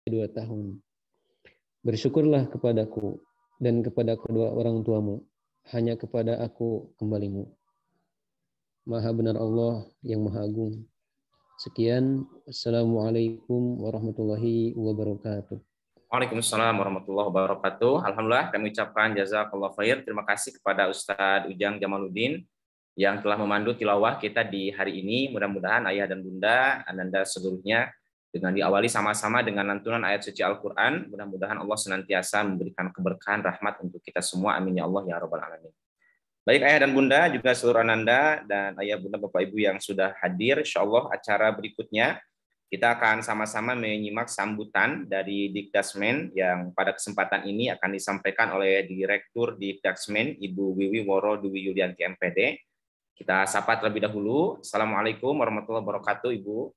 2 tahun. Bersyukurlah kepadaku dan kepada kedua orang tuamu, hanya kepada aku kembalimu. Maha benar Allah yang Maha Agung. Sekian, Assalamualaikum warahmatullahi wabarakatuh. Waalaikumsalam warahmatullahi wabarakatuh. Alhamdulillah kami ucapkan jazakallahu khair. Terima kasih kepada Ustadz Ujang Jamaluddin yang telah memandu tilawah kita di hari ini. Mudah-mudahan ayah dan bunda, ananda seluruhnya, dengan diawali sama-sama dengan lantunan ayat suci Al-Quran. Mudah-mudahan Allah senantiasa memberikan keberkahan rahmat untuk kita semua. Amin ya Allah ya Rabbal Alamin. Baik ayah dan bunda, juga seluruh ananda dan ayah bunda bapak ibu yang sudah hadir. Insya Allah acara berikutnya kita akan sama-sama menyimak sambutan dari Dikdasmen yang pada kesempatan ini akan disampaikan oleh Direktur Dikdasmen, Ibu Wiwi Woro Dwi Yulianti MPD. Kita sapa terlebih dahulu. Assalamualaikum warahmatullahi wabarakatuh, Ibu.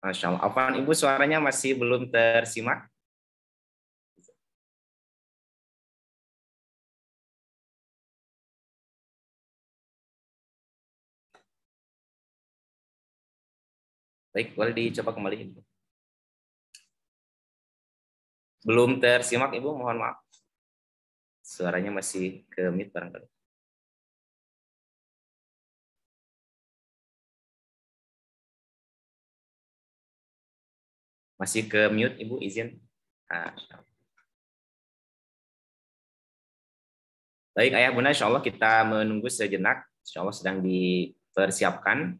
Masya Allah. Afwan, Ibu suaranya masih belum tersimak. Baik, boleh dicoba kembali. Belum tersimak, Ibu, mohon maaf. Suaranya masih ke mute barangkali. Masih ke mute, Ibu, izin. Baik, ayah bunda, insya Allah kita menunggu sejenak. Insya Allah sedang dipersiapkan.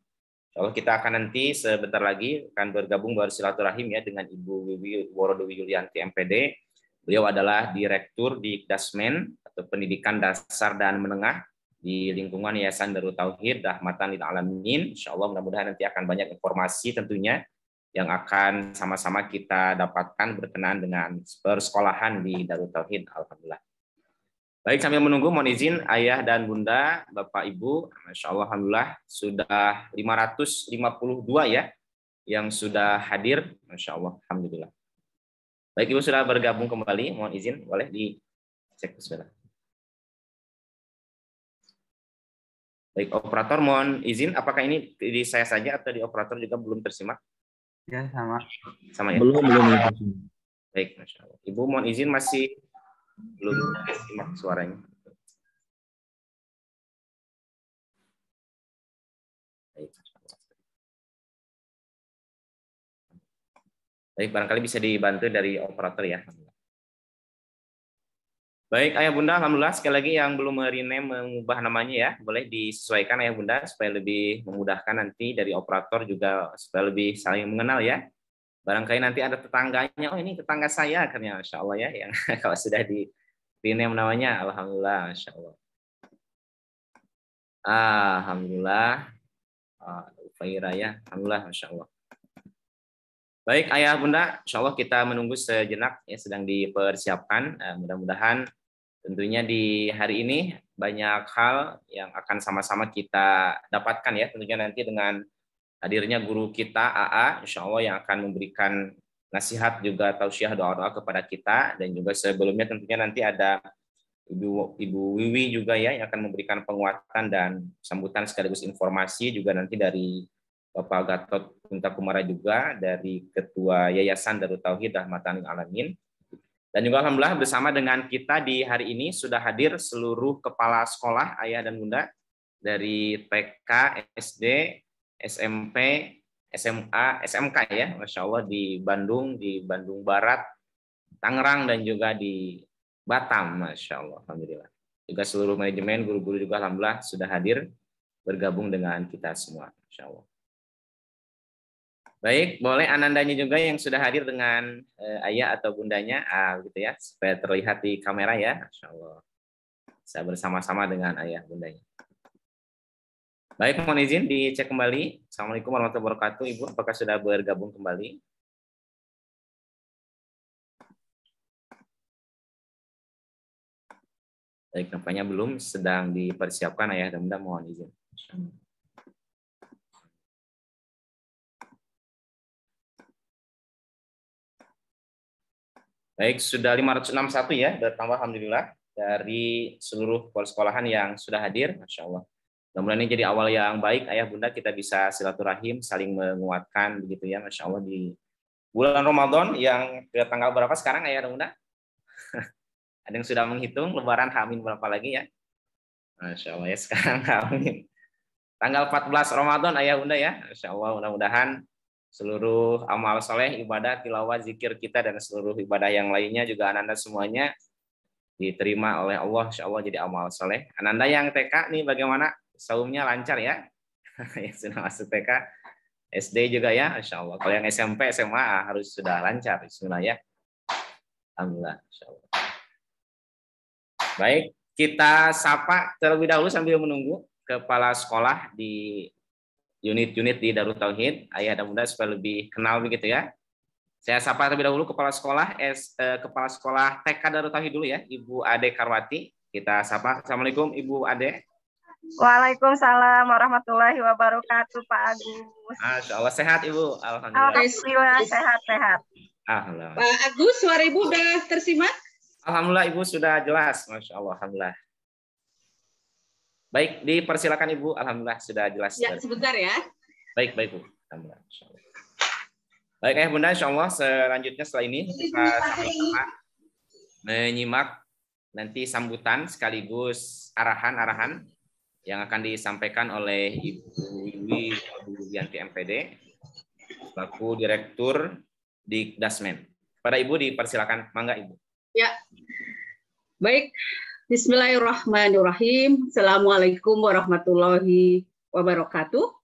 Insya Allah kita akan nanti sebentar lagi akan bergabung bersilaturahim ya dengan Ibu Wiwi Worodewi Yulianti MPD. Beliau adalah Direktur di Dasmen atau Pendidikan Dasar dan Menengah di lingkungan Yayasan Darut Tauhid Rahmatan lil Alamin. Insya Allah mudah-mudahan nanti akan banyak informasi tentunya yang akan sama-sama kita dapatkan berkenaan dengan persekolahan di Darut Tauhid. Alhamdulillah. Baik, sambil menunggu, mohon izin ayah dan bunda, bapak ibu, masya Allah, alhamdulillah sudah 552 ya yang sudah hadir, masya Allah, alhamdulillah. Baik, ibu sudah bergabung kembali, mohon izin, boleh dicek bismillah. Baik, operator mohon izin, apakah ini di saya saja atau di operator juga belum tersimak? Ya, sama. Sama ya? Belum. Baik, masya Allah. Ibu mohon izin masih belum tersimak suaranya. Baik, barangkali bisa dibantu dari operator ya. Baik, ayah bunda, alhamdulillah sekali lagi yang belum rename mengubah namanya ya, boleh disesuaikan ayah bunda supaya lebih memudahkan nanti dari operator juga supaya lebih saling mengenal ya. Barangkali nanti ada tetangganya, oh ini tetangga saya akhirnya, masya Allah ya, yang kalau sudah di rename namanya, alhamdulillah, masya Allah. Alhamdulillah, Ufaira ya, alhamdulillah, masya Allah. Baik ayah bunda, insya Allah kita menunggu sejenak ya, sedang dipersiapkan. Mudah-mudahan tentunya di hari ini banyak hal yang akan sama-sama kita dapatkan ya, tentunya nanti dengan hadirnya guru kita AA, insya Allah yang akan memberikan nasihat juga tausiah doa-doa kepada kita, dan juga sebelumnya tentunya nanti ada Ibu Wiwi juga ya yang akan memberikan penguatan dan sambutan sekaligus informasi juga nanti dari Bapak Gatot Punta Kumara juga dari Ketua Yayasan Darut Tauhid Rahmatan lil Alamin. Dan juga alhamdulillah bersama dengan kita di hari ini sudah hadir seluruh kepala sekolah ayah dan bunda dari TK, SD, SMP, SMA, SMK ya, masya Allah di Bandung Barat, Tangerang dan juga di Batam, masya Allah, alhamdulillah. Juga seluruh manajemen, guru-guru juga alhamdulillah sudah hadir bergabung dengan kita semua, masya Allah. Baik, boleh anandanya juga yang sudah hadir dengan ayah atau bundanya, gitu ya, supaya terlihat di kamera ya, masya Allah. Saya bersama-sama dengan ayah bundanya. Baik, mohon izin dicek kembali. Assalamualaikum warahmatullahi wabarakatuh, Ibu, apakah sudah bergabung kembali? Baik, nampaknya belum, sedang dipersiapkan ayah dan bunda, mohon izin. Baik, sudah 561 ya, bertambah alhamdulillah dari seluruh kepala sekolahan yang sudah hadir, masya Allah. Mudah-mudahan ini jadi awal yang baik, ayah bunda, kita bisa silaturahim, saling menguatkan begitu ya, masya Allah di bulan Ramadan yang ke tanggal berapa sekarang ayah bunda? Ada yang sudah menghitung Lebaran Hamin berapa lagi ya? Masya Allah ya sekarang Hamin. Tanggal 14 Ramadan ayah bunda ya, masya Allah mudah-mudahan seluruh amal soleh, ibadah, tilawah, zikir kita dan seluruh ibadah yang lainnya juga Ananda semuanya diterima oleh Allah, insya Allah jadi amal soleh. Ananda yang TK nih bagaimana? Saumnya lancar ya? Yang sudah masuk TK, SD juga ya, insya Allah. Kalau yang SMP, SMA harus sudah lancar, bismillah ya. Alhamdulillah, insya Allah. Baik, kita sapa terlebih dahulu sambil menunggu kepala sekolah di unit-unit di Darut Tauhid, ayah dan bunda supaya lebih kenal begitu ya. Saya sapa terlebih dahulu kepala sekolah TK Darut Tauhid dulu ya, Ibu Ade Karwati. Kita sapa. Assalamualaikum Ibu Ade. Waalaikumsalam warahmatullahi wabarakatuh, Pak Agus. Masya Allah, sehat Ibu. Alhamdulillah. Alhamdulillah sehat-sehat. Alhamdulillah. Pak Agus, suara Ibu udah tersimak? Alhamdulillah Ibu sudah jelas. Masya Allah, alhamdulillah. Baik, dipersilakan Ibu. Alhamdulillah sudah jelas. Ya, sebentar ya. Baik Bu. Alhamdulillah. Insya Allah. Baik ayah bunda, insya Allah selanjutnya setelah ini kita sama-sama menyimak nanti sambutan sekaligus arahan-arahan yang akan disampaikan oleh Ibu Wiwi Wiyanti MPD selaku Direktur Dikdasmen. Pada Ibu dipersilakan, mangga Ibu. Ya, baik. Bismillahirrahmanirrahim. Assalamualaikum warahmatullahi wabarakatuh.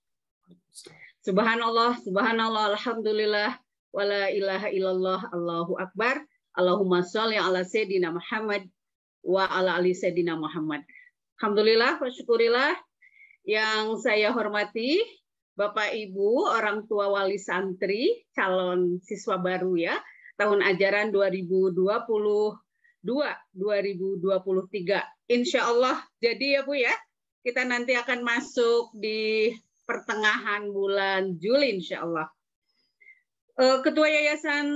Subhanallah, subhanallah, alhamdulillah, wala ilaha illallah, Allahu akbar. Allahumma sholli ala sayyidina Muhammad wa ala ali sayyidina Muhammad. Alhamdulillah wa syukurillah. Yang saya hormati Bapak Ibu, orang tua wali santri, calon siswa baru ya, tahun ajaran 2022-2023. Insya Allah, jadi ya Bu ya, kita nanti akan masuk di pertengahan bulan Juli insya Allah. Ketua Yayasan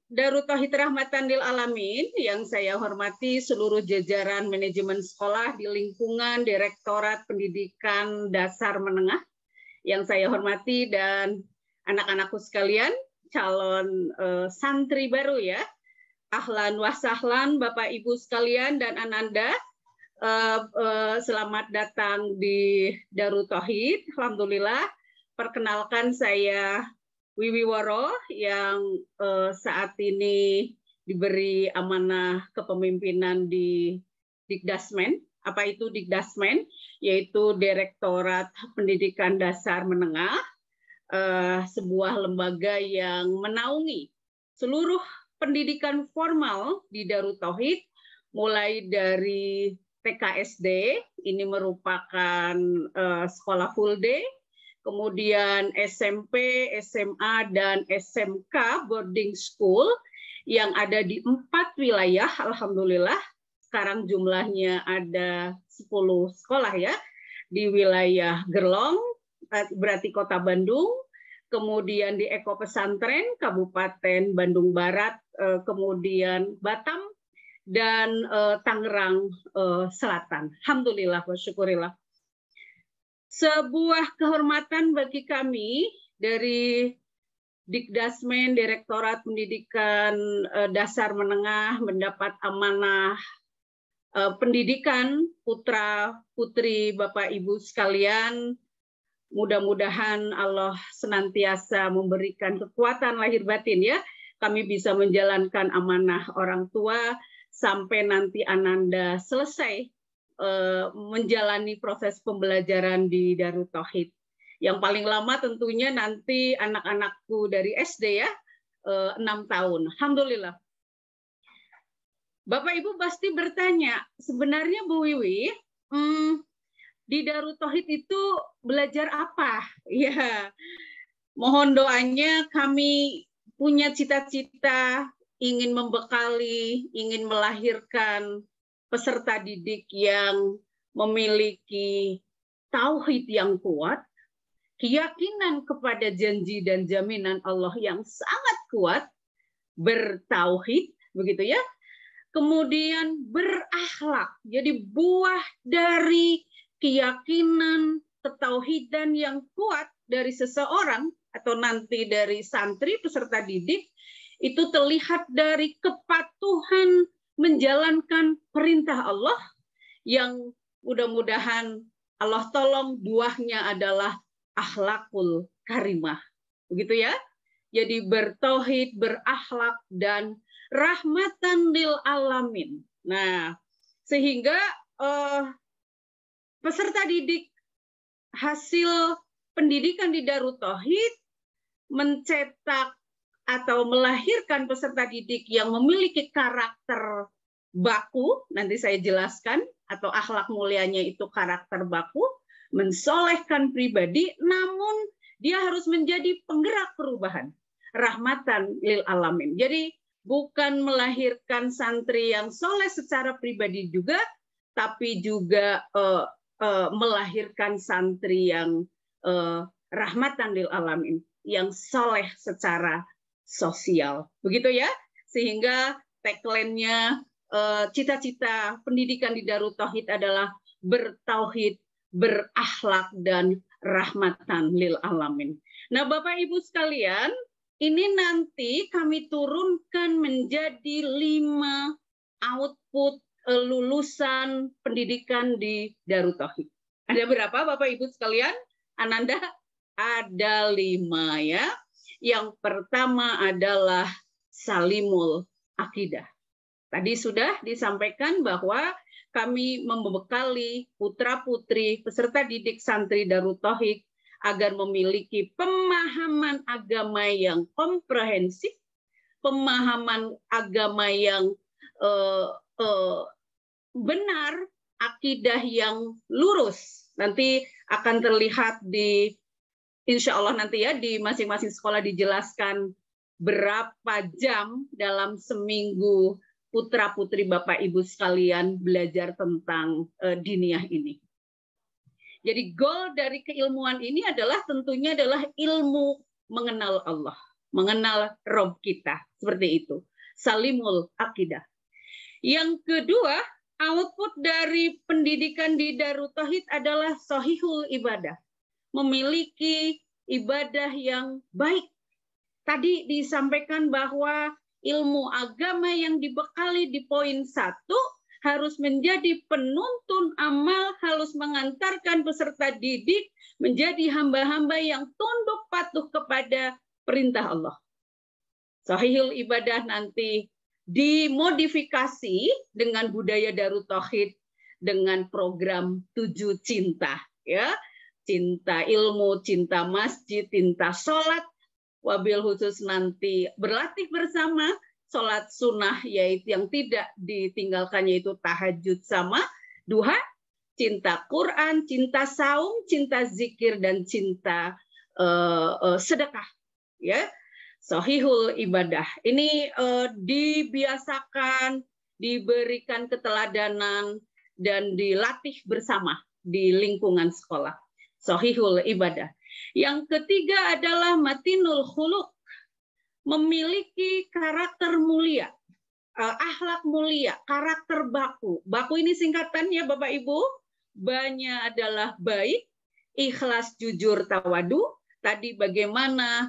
Darut Tauhid Rahmatan lil Alamin yang saya hormati seluruh jajaran manajemen sekolah di lingkungan Direktorat Pendidikan Dasar Menengah yang saya hormati dan anak-anakku sekalian, calon santri baru ya. Ahlan wa sahlan Bapak Ibu sekalian dan Ananda. Selamat datang di Darut Tauhid. Alhamdulillah, perkenalkan saya Wiwi Woro yang saat ini diberi amanah kepemimpinan di Dikdasmen. Apa itu Dikdasmen? Yaitu Direktorat Pendidikan Dasar Menengah, sebuah lembaga yang menaungi seluruh pendidikan formal di Darut Tauhid, mulai dari TKSD, ini merupakan sekolah full day, kemudian SMP, SMA, dan SMK boarding school yang ada di 4 wilayah, alhamdulillah. Sekarang jumlahnya ada 10 sekolah ya, di wilayah Gerlong, berarti Kota Bandung, kemudian di Eko Pesantren, Kabupaten Bandung Barat, kemudian Batam, dan Tangerang Selatan. Alhamdulillah wa syukurillah. Sebuah kehormatan bagi kami dari Dikdasmen, Direktorat Pendidikan Dasar Menengah, mendapat amanah pendidikan putra-putri Bapak Ibu sekalian. Mudah-mudahan Allah senantiasa memberikan kekuatan lahir batin ya. Kami bisa menjalankan amanah orang tua sampai nanti Ananda selesai menjalani proses pembelajaran di Darut Tauhid. Yang paling lama tentunya nanti anak-anakku dari SD ya, 6 tahun. Alhamdulillah. Bapak Ibu pasti bertanya, sebenarnya Bu Wiwi, di Darut Tauhid itu belajar apa? Ya, mohon doanya, kami punya cita-cita ingin membekali, ingin melahirkan peserta didik yang memiliki tauhid yang kuat, keyakinan kepada janji dan jaminan Allah yang sangat kuat, bertauhid, begitu ya. Kemudian berakhlak. Jadi buah dari keyakinan, ketauhidan yang kuat dari seseorang atau nanti dari santri peserta didik itu terlihat dari kepatuhan menjalankan perintah Allah yang mudah-mudahan Allah tolong buahnya adalah akhlakul karimah. Begitu ya. Jadi bertauhid, berakhlak, dan rahmatan lil alamin. Nah, sehingga peserta didik hasil pendidikan di Darut Tauhid mencetak atau melahirkan peserta didik yang memiliki karakter baku, nanti saya jelaskan, atau akhlak mulianya itu karakter baku, mensolehkan pribadi, namun dia harus menjadi penggerak perubahan, rahmatan lil alamin. Jadi bukan melahirkan santri yang soleh secara pribadi juga, tapi juga melahirkan santri yang rahmatan lil alamin, yang soleh secara sosial. Begitu ya, sehingga tagline-nya cita-cita pendidikan di Darut Tauhid adalah bertauhid, berakhlak, dan rahmatan lil alamin. Nah, Bapak Ibu sekalian, ini nanti kami turunkan menjadi 5 output lulusan pendidikan di Darut Tauhid. Ada berapa Bapak Ibu sekalian? Ananda? Ada 5 ya. Yang pertama adalah salimul akidah. Tadi sudah disampaikan bahwa kami membekali putra-putri peserta didik santri Darut Tauhid agar memiliki pemahaman agama yang komprehensif, pemahaman agama yang benar, akidah yang lurus. Nanti akan terlihat di insya Allah nanti ya di masing-masing sekolah dijelaskan berapa jam dalam seminggu putra-putri Bapak Ibu sekalian belajar tentang diniyah ini. Jadi goal dari keilmuan ini adalah tentunya adalah ilmu mengenal Allah, mengenal Rob kita, seperti itu. Salimul akidah. Yang kedua, output dari pendidikan di Darut Tauhid adalah sahihul ibadah. Memiliki ibadah yang baik. Tadi disampaikan bahwa ilmu agama yang dibekali di poin 1 harus menjadi penuntun amal, harus mengantarkan peserta didik menjadi hamba-hamba yang tunduk patuh kepada perintah Allah. Sahihul ibadah nanti dimodifikasi dengan budaya Darut Tauhid dengan program 7 cinta, ya. Cinta ilmu, cinta masjid, cinta sholat, wabil khusus nanti berlatih bersama, sholat sunnah yaitu yang tidak ditinggalkannya itu tahajud sama duha, cinta Quran, cinta saum, cinta zikir, dan cinta sedekah. Ya, sahihul ibadah. Ini dibiasakan, diberikan keteladanan, dan dilatih bersama di lingkungan sekolah. Sahihul ibadah. Yang ketiga adalah matinul khuluq, memiliki karakter mulia, akhlak mulia, karakter baku. Baku ini singkatannya Bapak Ibu, banyak adalah baik, ikhlas, jujur, tawadu. Tadi bagaimana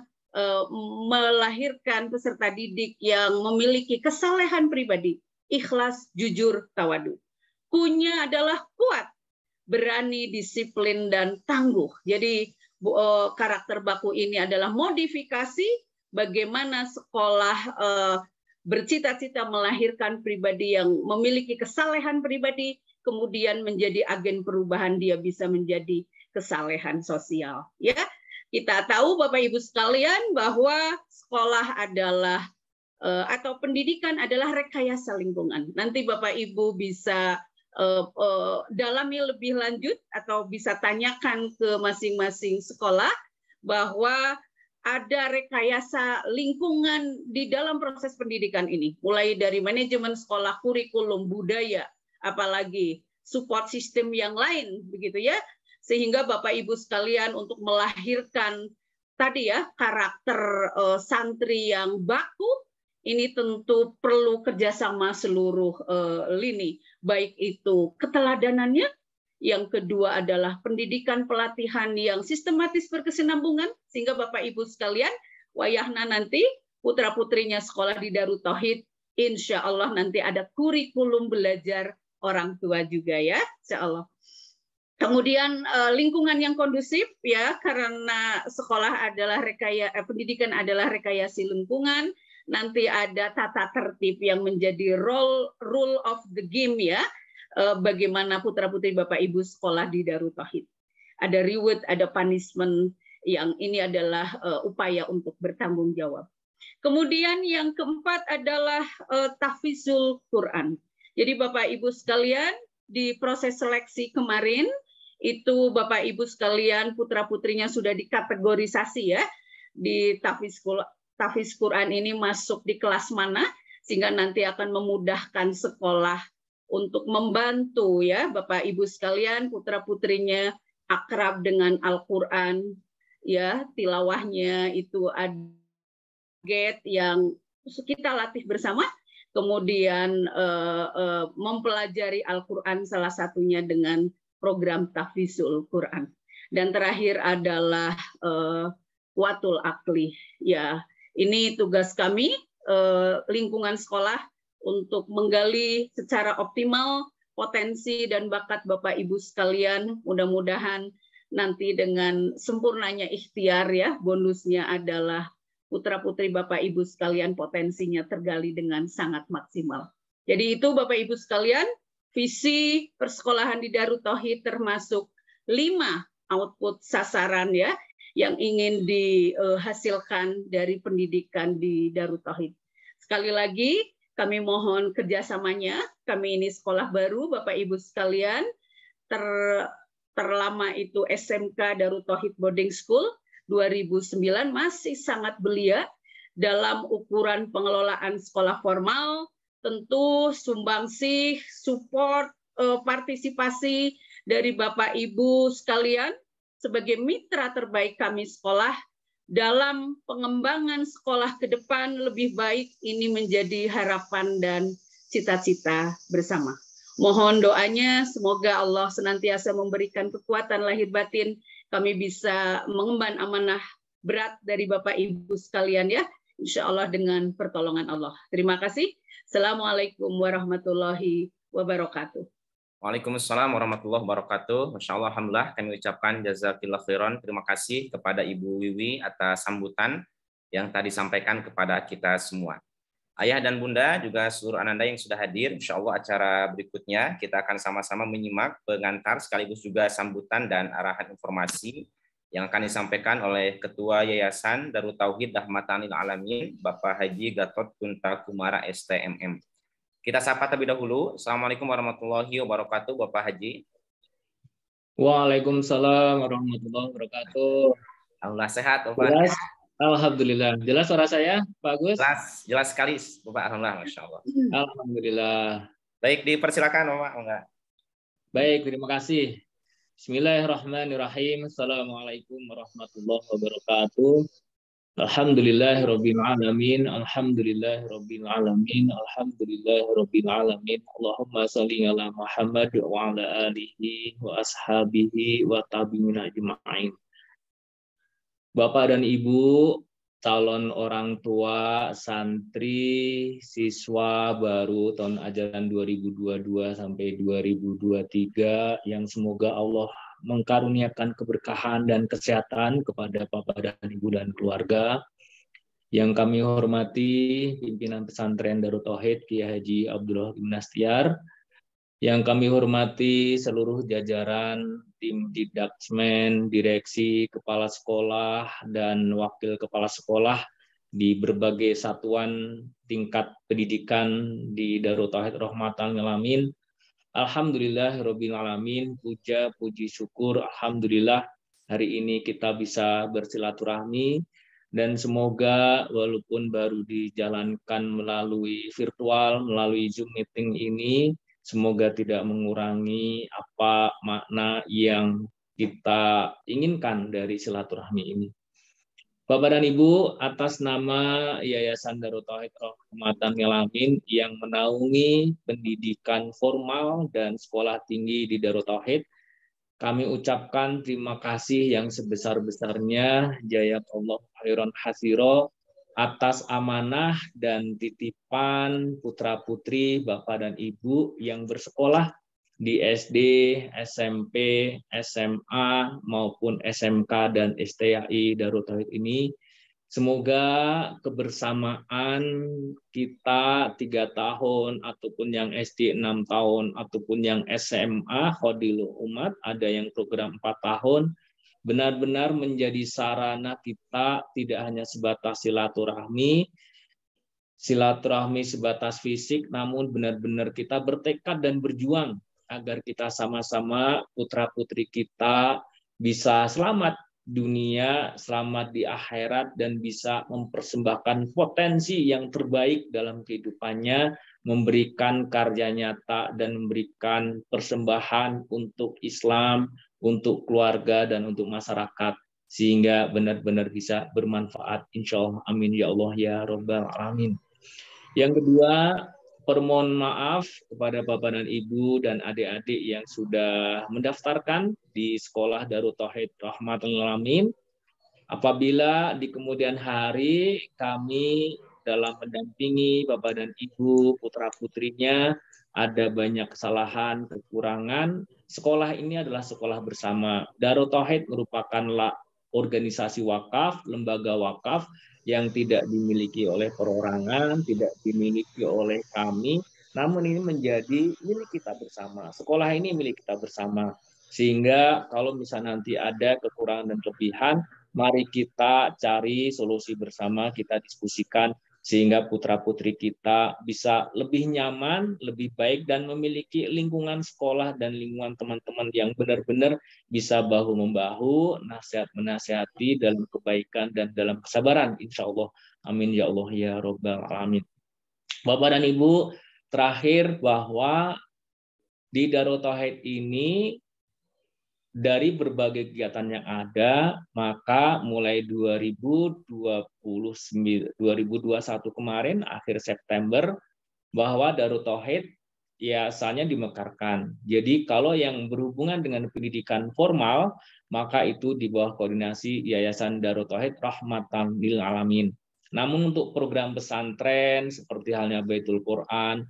melahirkan peserta didik yang memiliki kesalehan pribadi, ikhlas, jujur, tawadu. Kunya adalah kuat, berani, disiplin, dan tangguh. Jadi karakter baku ini adalah modifikasi bagaimana sekolah bercita-cita melahirkan pribadi yang memiliki kesalehan pribadi, kemudian menjadi agen perubahan, dia bisa menjadi kesalehan sosial. Ya, kita tahu Bapak Ibu sekalian bahwa sekolah adalah atau pendidikan adalah rekayasa lingkungan. Nanti Bapak Ibu bisa dalami lebih lanjut atau bisa tanyakan ke masing-masing sekolah bahwa ada rekayasa lingkungan di dalam proses pendidikan ini, mulai dari manajemen sekolah, kurikulum, budaya, apalagi support system yang lain, begitu ya, sehingga Bapak Ibu sekalian untuk melahirkan tadi ya karakter santri yang baku, ini tentu perlu kerjasama seluruh lini, baik itu keteladanannya Yang kedua adalah pendidikan pelatihan yang sistematis berkesinambungan, sehingga Bapak Ibu sekalian, wayahna nanti putra-putrinya sekolah di Darut Tauhid, insya Allah nanti ada kurikulum belajar orang tua juga ya, insya Allah. Kemudian lingkungan yang kondusif ya, karena sekolah adalah pendidikan adalah rekayasa lingkungan, nanti ada tata tertib yang menjadi rule of the game ya, bagaimana putra-putri Bapak Ibu sekolah di Darut Tauhid. Ada reward, ada punishment, yang ini adalah upaya untuk bertanggung jawab. Kemudian yang keempat adalah tahfizul Quran. Jadi Bapak Ibu sekalian, di proses seleksi kemarin, itu Bapak Ibu sekalian putra-putrinya sudah dikategorisasi ya, di tahfiz Quran ini masuk di kelas mana, sehingga nanti akan memudahkan sekolah untuk membantu ya Bapak Ibu sekalian putra-putrinya akrab dengan Al-Quran, ya tilawahnya itu ada yang kita latih bersama, kemudian mempelajari Al-Quran salah satunya dengan program tahfizul Quran. Dan terakhir adalah watul akli. Ya, ini tugas kami lingkungan sekolah untuk menggali secara optimal potensi dan bakat Bapak Ibu sekalian. Mudah-mudahan nanti dengan sempurnanya ikhtiar ya, bonusnya adalah putra-putri Bapak Ibu sekalian potensinya tergali dengan sangat maksimal. Jadi itu Bapak Ibu sekalian, visi persekolahan di Darut Tauhid termasuk 5 output sasaran ya yang ingin dihasilkan dari pendidikan di Darut Tauhid. Sekali lagi kami mohon kerjasamanya. Kami ini sekolah baru Bapak Ibu sekalian, terlama itu SMK Darut Tauhid Boarding School 2009, masih sangat belia dalam ukuran pengelolaan sekolah formal. Tentu sumbangsih, support, partisipasi dari Bapak Ibu sekalian sebagai mitra terbaik kami sekolah dalam pengembangan sekolah ke depan lebih baik, ini menjadi harapan dan cita-cita bersama. Mohon doanya, semoga Allah senantiasa memberikan kekuatan lahir batin, kami bisa mengemban amanah berat dari Bapak Ibu sekalian ya, insya Allah dengan pertolongan Allah. Terima kasih. Assalamualaikum warahmatullahi wabarakatuh. Waalaikumsalam warahmatullahi wabarakatuh. Masya Allah, alhamdulillah kami ucapkan jazakillah khairan. Terima kasih kepada Ibu Wiwi atas sambutan yang tadi sampaikan kepada kita semua. Ayah dan Bunda juga seluruh ananda yang sudah hadir. Insya Allah acara berikutnya kita akan sama-sama menyimak pengantar sekaligus juga sambutan dan arahan informasi yang akan disampaikan oleh Ketua Yayasan Darut Tauhid Rahmatan lil Alamin, Bapak Haji Gatot Kunta Kumara STMM. Kita sapa terlebih dahulu. Assalamualaikum warahmatullahi wabarakatuh, Bapak Haji. Waalaikumsalam warahmatullahi wabarakatuh. Alhamdulillah sehat, Bapak. Jelas, alhamdulillah. Jelas suara saya, Pak Agus? Jelas sekali, Bapak. Alhamdulillah, Masya Allah. Alhamdulillah. Baik, dipersilakan, Bapak. Enggak. Baik, terima kasih. Bismillahirrahmanirrahim. Assalamualaikum warahmatullahi wabarakatuh. Alhamdulillahirabbil alamin. Alhamdulillahirabbil alamin. Alhamdulillahirabbil alamin. Allahumma shalli ala Muhammad wa ala alihi wa ashabihi wa tabi'in ajma'in. Bapak dan Ibu, calon orang tua, santri, siswa baru tahun ajaran 2022 sampai 2023 yang semoga Allah mengkaruniakan keberkahan dan kesehatan kepada Bapak dan Ibu dan keluarga. Yang kami hormati pimpinan pesantren Darut Tauhid Kiai Haji Abdullah bin Nastiar. Yang kami hormati seluruh jajaran tim didakmen, direksi, kepala sekolah, dan wakil kepala sekolah di berbagai satuan tingkat pendidikan di Darut Tauhid Rahmatan lil Alamin. Alhamdulillahirabbil alamin, puja puji syukur alhamdulillah hari ini kita bisa bersilaturahmi dan semoga walaupun baru dijalankan melalui virtual, melalui Zoom meeting ini, semoga tidak mengurangi apa makna yang kita inginkan dari silaturahmi ini. Bapak dan Ibu, atas nama Yayasan Darut Tauhid Rahmatan lil Alamin yang menaungi pendidikan formal dan sekolah tinggi di Darut Tauhid, Kami ucapkan terima kasih yang sebesar-besarnya jazakallahu khairan hasiro atas amanah dan titipan putra-putri Bapak dan Ibu yang bersekolah di SD, SMP, SMA maupun SMK dan STAI Darut Tauhid ini. Semoga kebersamaan kita 3 tahun ataupun yang SD 6 tahun ataupun yang SMA Khodilul Umat, ada yang program 4 tahun, benar-benar menjadi sarana kita tidak hanya sebatas silaturahmi sebatas fisik, namun benar-benar kita bertekad dan berjuang agar kita sama-sama putra-putri kita bisa selamat dunia, selamat di akhirat, dan bisa mempersembahkan potensi yang terbaik dalam kehidupannya, memberikan karya nyata dan memberikan persembahan untuk Islam, untuk keluarga, dan untuk masyarakat, sehingga benar-benar bisa bermanfaat. Insya Allah, amin ya Allah ya Rabbal Alamin. Yang kedua, permohon maaf kepada Bapak dan Ibu dan adik-adik yang sudah mendaftarkan di Sekolah Darut Tauhid Rahmatul Alamin. Apabila di kemudian hari kami dalam mendampingi Bapak dan Ibu, putra-putrinya, ada banyak kesalahan, kekurangan, sekolah ini adalah sekolah bersama. Darut Tauhid merupakan organisasi wakaf, lembaga wakaf, yang tidak dimiliki oleh perorangan, tidak dimiliki oleh kami, namun ini menjadi milik kita bersama. Sekolah ini milik kita bersama. Sehingga kalau misalnya nanti ada kekurangan dan kelebihan, mari kita cari solusi bersama, kita diskusikan, sehingga putra-putri kita bisa lebih nyaman, lebih baik, dan memiliki lingkungan sekolah dan lingkungan teman-teman yang benar-benar bisa bahu-membahu, nasihat-menasihati dalam kebaikan dan dalam kesabaran. Insya Allah. Amin ya Allah ya Rabbal Alamin. Bapak dan Ibu, terakhir bahwa di Darut Tauhid ini, dari berbagai kegiatan yang ada, maka mulai 2021 kemarin, akhir September, bahwa Darut Tauhid ya asalnya dimekarkan. Jadi kalau yang berhubungan dengan pendidikan formal, maka itu di bawah koordinasi Yayasan Darut Tauhid Rahmatan lil Alamin. Namun untuk program pesantren, seperti halnya Baitul Quran,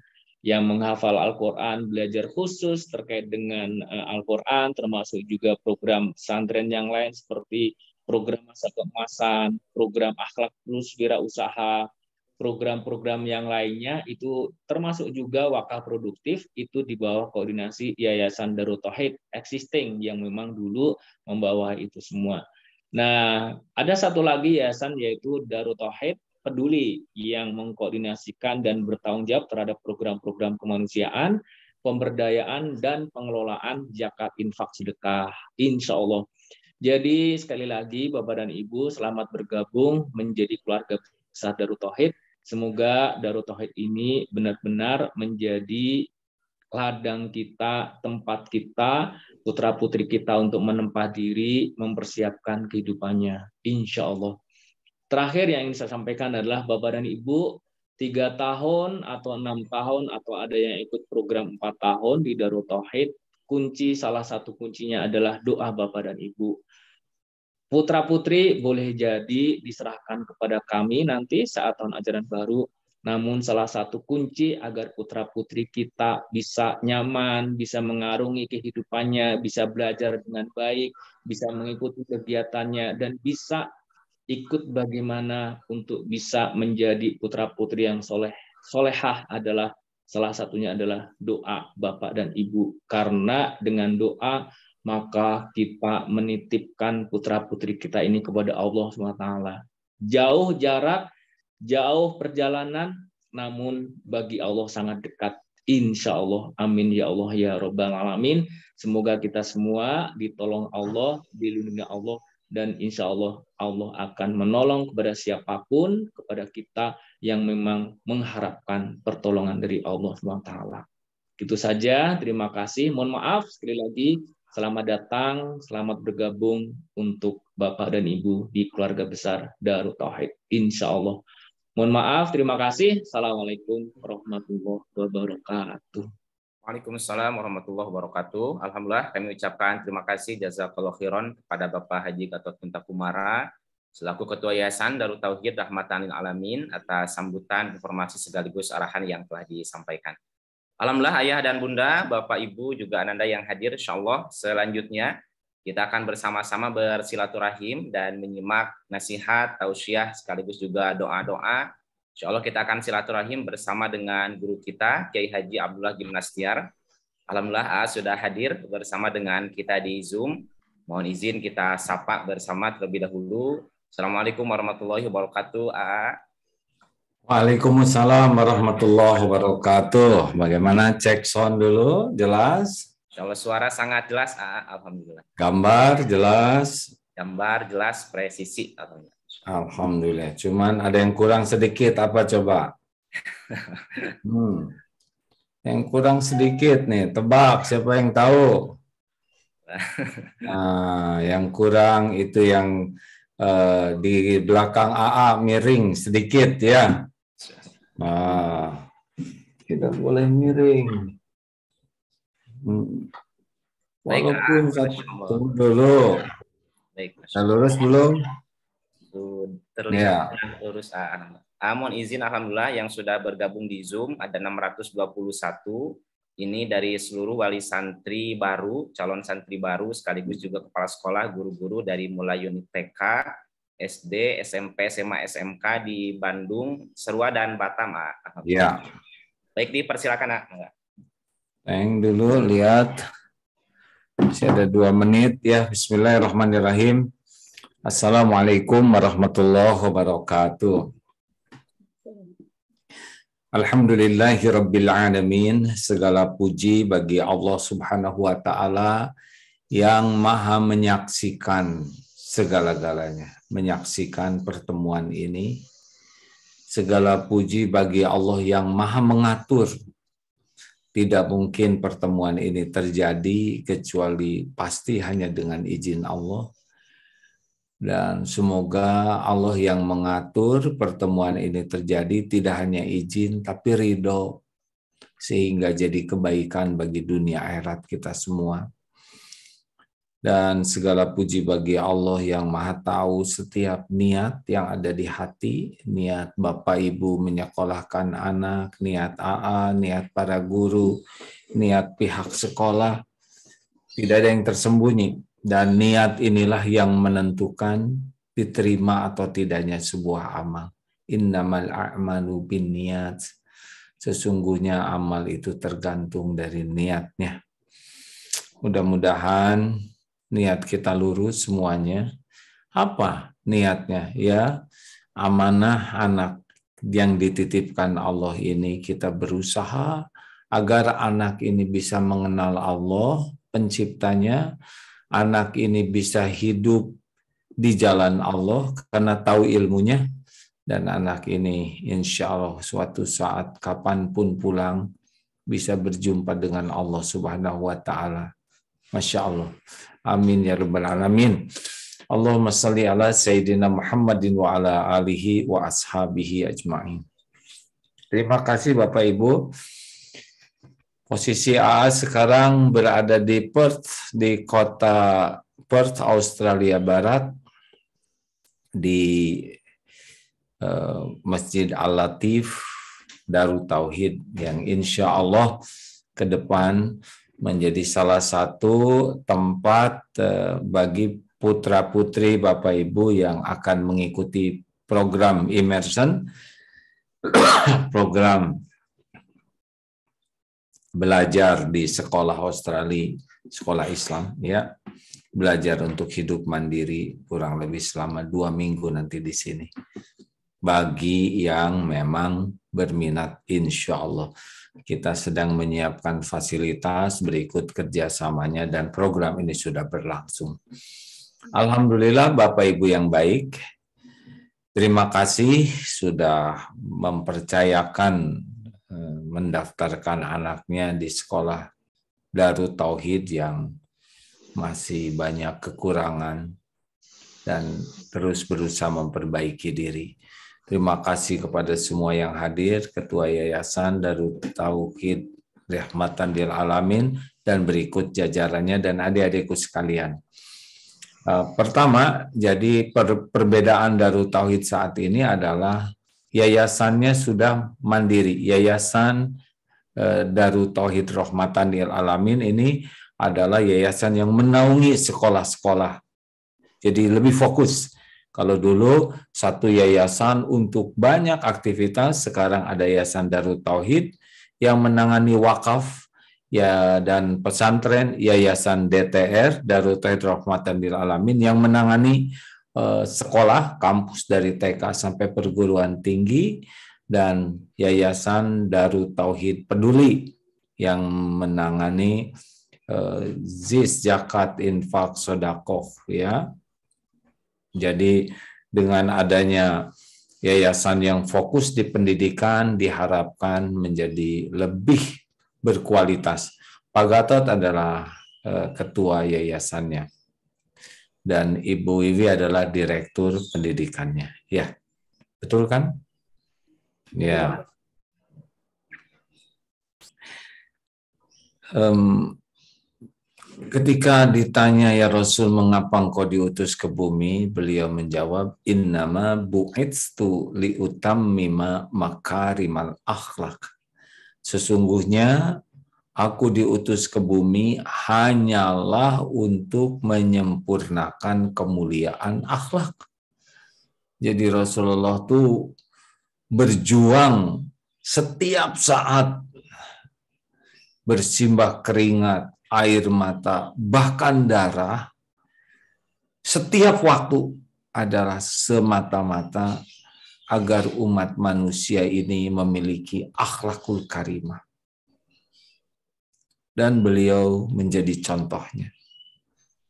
yang menghafal Al-Quran, belajar khusus terkait dengan Al-Quran, termasuk juga program pesantren yang lain seperti program masa keemasan, program akhlak plus wirausaha, program-program yang lainnya, itu termasuk juga wakaf produktif, itu di bawah koordinasi Yayasan Darut Tauhid existing yang memang dulu membawahi itu semua. Nah, ada satu lagi yayasan, yaitu Darut Tauhid Peduli, yang mengkoordinasikan dan bertanggung jawab terhadap program-program kemanusiaan, pemberdayaan, dan pengelolaan zakat infak sedekah. Insya Allah. Jadi sekali lagi Bapak dan Ibu, selamat bergabung menjadi keluarga besar Darut Tauhid. Semoga Darut Tauhid ini benar-benar menjadi ladang kita, tempat kita, putra-putri kita untuk menempa diri, mempersiapkan kehidupannya. Insya Allah. Terakhir yang ingin saya sampaikan adalah Bapak dan Ibu, 3 tahun atau 6 tahun atau ada yang ikut program 4 tahun di Darut Tauhid, salah satu kuncinya adalah doa Bapak dan Ibu. Putra-putri boleh jadi diserahkan kepada kami nanti saat tahun ajaran baru, namun salah satu kunci agar putra-putri kita bisa nyaman, bisa mengarungi kehidupannya, bisa belajar dengan baik, bisa mengikuti kegiatannya, dan bisa ikut bagaimana untuk bisa menjadi putra-putri yang solehah adalah salah satunya adalah doa Bapak dan Ibu. Karena dengan doa maka kita menitipkan putra-putri kita ini kepada Allah SWT. Jauh jarak, jauh perjalanan, namun bagi Allah sangat dekat. Insya Allah, amin ya Allah ya Rabbal Alamin. Semoga kita semua ditolong Allah, dilindungi Allah, dan insya Allah Allah akan menolong kepada siapapun, kepada kita yang memang mengharapkan pertolongan dari Allah SWT. Itu saja, terima kasih. Mohon maaf sekali lagi. Selamat datang, selamat bergabung untuk Bapak dan Ibu di keluarga besar Darut Tauhid. Insya Allah. Mohon maaf, terima kasih. Assalamualaikum warahmatullahi wabarakatuh. Waalaikumsalam warahmatullahi wabarakatuh. Alhamdulillah kami ucapkan terima kasih jazakallahu khairan kepada Bapak Haji Gatot Puntakumara selaku Ketua Yayasan Darut Tauhid Rahmatan lil Alamin atas sambutan informasi sekaligus arahan yang telah disampaikan. Alhamdulillah ayah dan bunda, Bapak Ibu juga Ananda yang hadir, insyaallah selanjutnya kita akan bersama-sama bersilaturahim dan menyimak nasihat, tausiah sekaligus juga doa-doa. Insyaallah kita akan silaturahim bersama dengan guru kita, Kiai Haji Abdullah Gimnastiar. Alhamdulillah sudah hadir bersama dengan kita di Zoom. Mohon izin kita sapa bersama terlebih dahulu. Assalamualaikum warahmatullahi wabarakatuh. Waalaikumsalam warahmatullahi wabarakatuh. Bagaimana cek sound dulu? Jelas? Insyaallah suara sangat jelas. Alhamdulillah. Gambar jelas? Gambar jelas, presisi. Alhamdulillah. Alhamdulillah. Cuman ada yang kurang sedikit, apa coba? Yang kurang sedikit nih, tebak siapa yang tahu? Nah, yang kurang itu yang di belakang AA miring sedikit ya. Nah, kita boleh miring. Walaupun satu dulu. Baik, lurus belum? Terlihat lurus. Mohon izin alhamdulillah yang sudah bergabung di Zoom ada 621. Ini dari seluruh wali santri baru, calon santri baru sekaligus juga kepala sekolah, guru-guru dari mulai unit TK, SD, SMP, SMA, SMK di Bandung, Serua dan Batam. Ya. Baik, dipersilakan. Yang dulu lihat. Masih ada 2 menit ya. Bismillahirrahmanirrahim. Assalamualaikum warahmatullahi wabarakatuh. Alhamdulillahirabbil alamin. Segala puji bagi Allah Subhanahu wa taala yang Maha menyaksikan segala-galanya, menyaksikan pertemuan ini. Segala puji bagi Allah yang Maha mengatur. Tidak mungkin pertemuan ini terjadi kecuali pasti hanya dengan izin Allah. Dan semoga Allah yang mengatur pertemuan ini terjadi tidak hanya izin tapi ridho sehingga jadi kebaikan bagi dunia akhirat kita semua. Dan segala puji bagi Allah yang Maha tahu setiap niat yang ada di hati, niat Bapak Ibu menyekolahkan anak, niat AA, niat para guru, niat pihak sekolah, tidak ada yang tersembunyi. Dan niat inilah yang menentukan diterima atau tidaknya sebuah amal. Innamal a'malu binniyat. Sesungguhnya amal itu tergantung dari niatnya. Mudah-mudahan niat kita lurus semuanya. Apa niatnya? Ya, amanah anak yang dititipkan Allah ini kita berusaha agar anak ini bisa mengenal Allah, penciptanya. Anak ini bisa hidup di jalan Allah karena tahu ilmunya. Dan anak ini insya Allah suatu saat kapanpun pulang bisa berjumpa dengan Allah Subhanahu wa ta'ala. Masya Allah. Amin ya rabbal alamin. Allahumma salli ala Sayyidina Muhammadin wa ala alihi wa ashabihi ajma'in. Terima kasih Bapak Ibu. Posisi AA sekarang berada di Perth, di kota Perth, Australia Barat, di Masjid Al-Latif Darut Tauhid yang insya Allah ke depan menjadi salah satu tempat bagi putra-putri Bapak Ibu yang akan mengikuti program immersion, program belajar di sekolah Australia, sekolah Islam, ya, belajar untuk hidup mandiri kurang lebih selama 2 minggu nanti di sini. Bagi yang memang berminat, insya Allah kita sedang menyiapkan fasilitas berikut kerjasamanya dan program ini sudah berlangsung. Alhamdulillah Bapak Ibu yang baik, terima kasih sudah mempercayakan mendaftarkan anaknya di sekolah Darut Tauhid yang masih banyak kekurangan dan terus berusaha memperbaiki diri. Terima kasih kepada semua yang hadir, Ketua Yayasan Darut Tauhid rahmatan lil alamin, dan berikut jajarannya dan adik-adikku sekalian. Pertama, jadi perbedaan Darut Tauhid saat ini adalah yayasannya sudah mandiri. Yayasan Darut Tauhid Rahmatan lil Alamin ini adalah yayasan yang menaungi sekolah-sekolah. Jadi lebih fokus. Kalau dulu satu yayasan untuk banyak aktivitas, sekarang ada Yayasan Darut Tauhid yang menangani wakaf ya dan pesantren, Yayasan DTR Darut Tauhid Rahmatan lil Alamin yang menangani sekolah, kampus dari TK sampai perguruan tinggi, dan Yayasan Darut Tauhid Peduli yang menangani zis, zakat, infak, sedekah ya. Jadi dengan adanya yayasan yang fokus di pendidikan diharapkan menjadi lebih berkualitas. Pak Gatot adalah ketua yayasannya dan Ibu Wiwi adalah direktur pendidikannya. Ya, betul kan? Ya. Ketika ditanya, ya Rasul, mengapa engkau diutus ke bumi? Beliau menjawab, innama bu'itstu liutammima makarimal akhlak. Sesungguhnya aku diutus ke bumi hanyalah untuk menyempurnakan kemuliaan akhlak. Jadi Rasulullah tuh berjuang setiap saat, bersimbah keringat, air mata, bahkan darah, setiap waktu adalah semata-mata agar umat manusia ini memiliki akhlakul karimah. Dan beliau menjadi contohnya.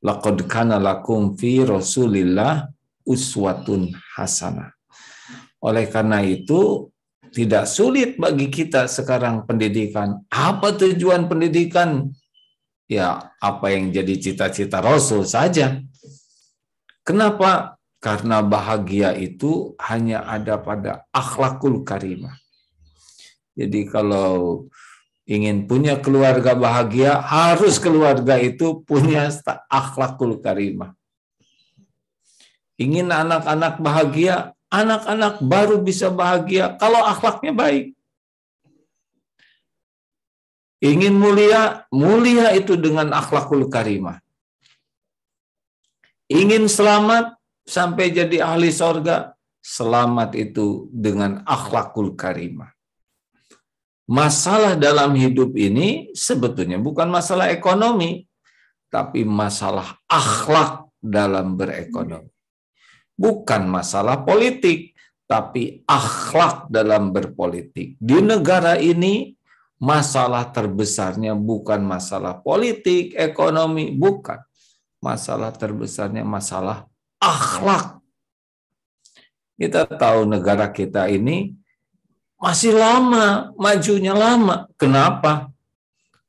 Laqad kana lakum fi Rasulillah uswatun hasanah. Oleh karena itu, tidak sulit bagi kita sekarang pendidikan. Apa tujuan pendidikan? Ya, apa yang jadi cita-cita Rasul saja. Kenapa? Karena bahagia itu hanya ada pada akhlakul karimah. Jadi kalau ingin punya keluarga bahagia, harus keluarga itu punya akhlakul karimah. Ingin anak-anak bahagia, anak-anak baru bisa bahagia kalau akhlaknya baik. Ingin mulia, mulia itu dengan akhlakul karimah. Ingin selamat sampai jadi ahli sorga, selamat itu dengan akhlakul karimah. Masalah dalam hidup ini sebetulnya bukan masalah ekonomi, tapi masalah akhlak dalam berekonomi. Bukan masalah politik, tapi akhlak dalam berpolitik. Di negara ini, masalah terbesarnya bukan masalah politik, ekonomi, bukan. Masalah terbesarnya masalah akhlak. Kita tahu negara kita ini masih lama, majunya lama. Kenapa?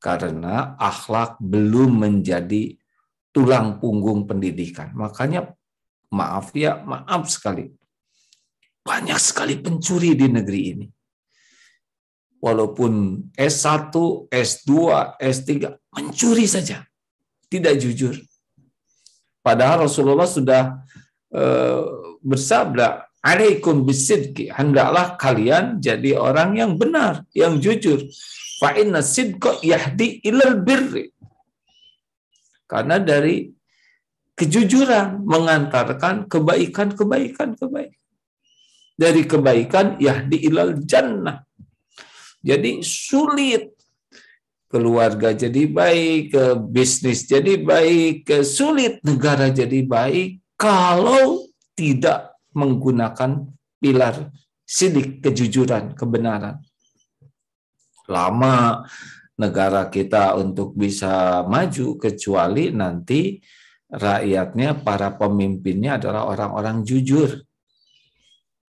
Karena akhlak belum menjadi tulang punggung pendidikan. Makanya maaf sekali. Banyak sekali pencuri di negeri ini. Walaupun S1, S2, S3, mencuri saja. Tidak jujur. Padahal Rasulullah sudah bersabda, alaikum bisidqi, hendaklah kalian jadi orang yang benar, yang jujur. Fa inna sidqa yahdi ilal birri. Karena dari kejujuran mengantarkan kebaikan. Dari kebaikan yahdi ilal jannah. Jadi sulit keluarga jadi baik, bisnis jadi baik, sulit negara jadi baik kalau tidak menggunakan pilar sidik, kejujuran, kebenaran. Lama negara kita untuk bisa maju kecuali nanti rakyatnya, para pemimpinnya adalah orang-orang jujur.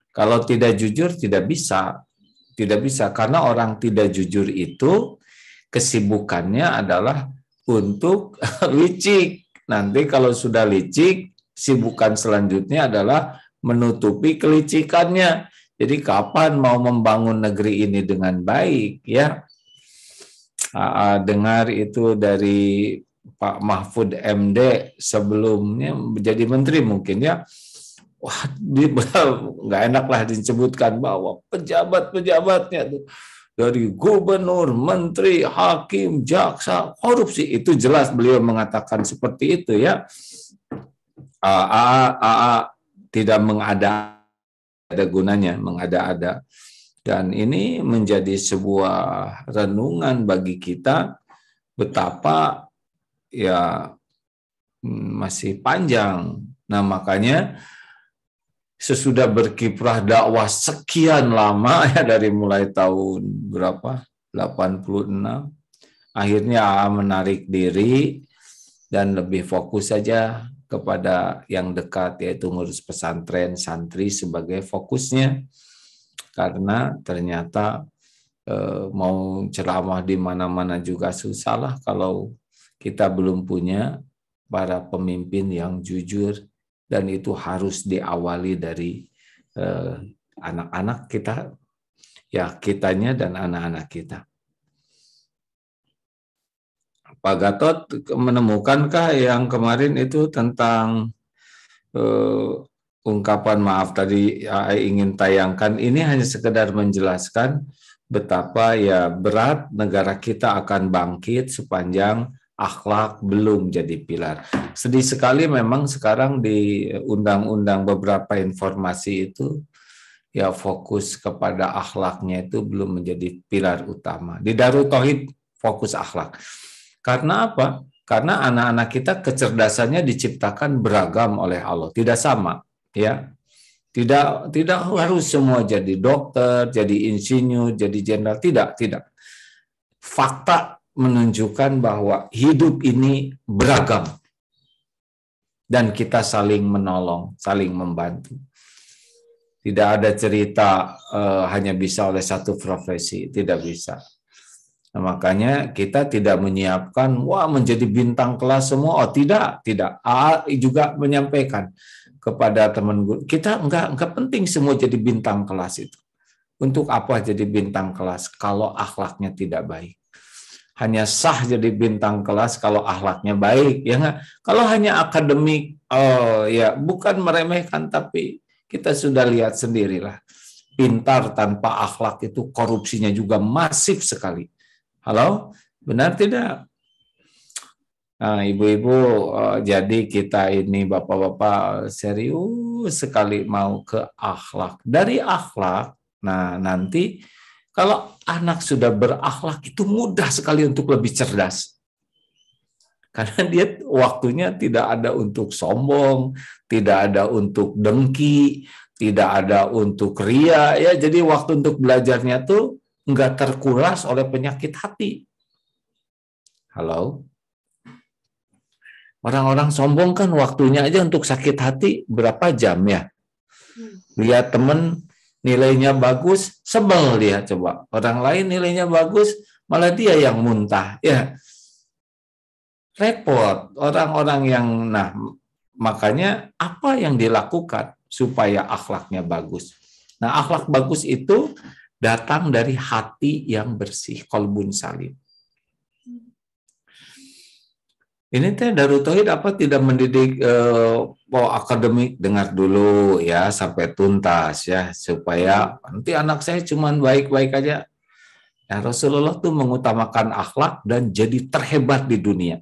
Kalau tidak jujur tidak bisa. Tidak bisa, karena orang tidak jujur itu kesibukannya adalah untuk licik. Nanti kalau sudah licik, sibukan selanjutnya adalah menutupi kelicikannya. Jadi kapan mau membangun negeri ini dengan baik, ya? dengar itu dari Pak Mahfud MD sebelumnya menjadi menteri mungkin ya. Wah, nggak enak lah disebutkan bahwa pejabat-pejabatnya tuh dari gubernur, menteri, hakim, jaksa, korupsi, itu jelas beliau mengatakan seperti itu ya. Tidak mengada-ada gunanya, mengada-ada. Dan ini menjadi sebuah renungan bagi kita betapa ya masih panjang. Nah, makanya sesudah berkiprah dakwah sekian lama ya, dari mulai tahun berapa? 86. Akhirnya menarik diri dan lebih fokus saja kepada yang dekat, yaitu ngurus pesantren, santri sebagai fokusnya. Karena ternyata mau ceramah di mana-mana juga susah lah kalau kita belum punya para pemimpin yang jujur. Dan itu harus diawali dari anak-anak kita, ya kitanya dan anak-anak kita. Pak Gatot menemukankah yang kemarin itu tentang ungkapan maaf tadi ingin tayangkan, ini hanya sekedar menjelaskan betapa ya berat negara kita akan bangkit sepanjang akhlak belum jadi pilar. Sedih sekali memang sekarang di undang-undang beberapa informasi itu ya fokus kepada akhlaknya itu belum menjadi pilar utama. Di Darut Tauhid fokus akhlak. Karena apa? Karena anak-anak kita kecerdasannya diciptakan beragam oleh Allah, tidak sama, ya. Tidak harus semua jadi dokter, jadi insinyur, jadi jenderal, tidak. Fakta menunjukkan bahwa hidup ini beragam dan kita saling menolong, saling membantu. Tidak ada cerita hanya bisa oleh satu profesi, tidak bisa. Nah, makanya kita tidak menyiapkan menjadi bintang kelas semua. Oh, tidak. Juga menyampaikan kepada teman guru, kita enggak penting semua jadi bintang kelas itu. Untuk apa jadi bintang kelas kalau akhlaknya tidak baik? Hanya sah jadi bintang kelas kalau akhlaknya baik, ya nggak? Kalau hanya akademik, ya bukan meremehkan, tapi kita sudah lihat sendirilah. Pintar tanpa akhlak itu korupsinya juga masif sekali. Halo, benar tidak? Nah, ibu-ibu, jadi kita ini bapak-bapak serius sekali mau ke akhlak. Dari akhlak, nah nanti kalau anak sudah berakhlak itu mudah sekali untuk lebih cerdas. Karena dia waktunya tidak ada untuk sombong, tidak ada untuk dengki, tidak ada untuk ria, ya. Jadi waktu untuk belajarnya tuh enggak terkuras oleh penyakit hati. Halo? Orang-orang sombong kan waktunya aja untuk sakit hati berapa jam ya? Lihat temen nilainya bagus, sebel dia coba. Orang lain nilainya bagus, malah dia yang muntah. Ya, repot. Orang-orang yang, makanya apa yang dilakukan supaya akhlaknya bagus? Nah, akhlak bagus itu datang dari hati yang bersih, qalbun salim. Ini Darut Tauhid apa tidak mendidik akademik, dengar dulu ya sampai tuntas ya, supaya nanti anak saya cuman baik-baik aja. Ya, Rasulullah tuh mengutamakan akhlak dan jadi terhebat di dunia.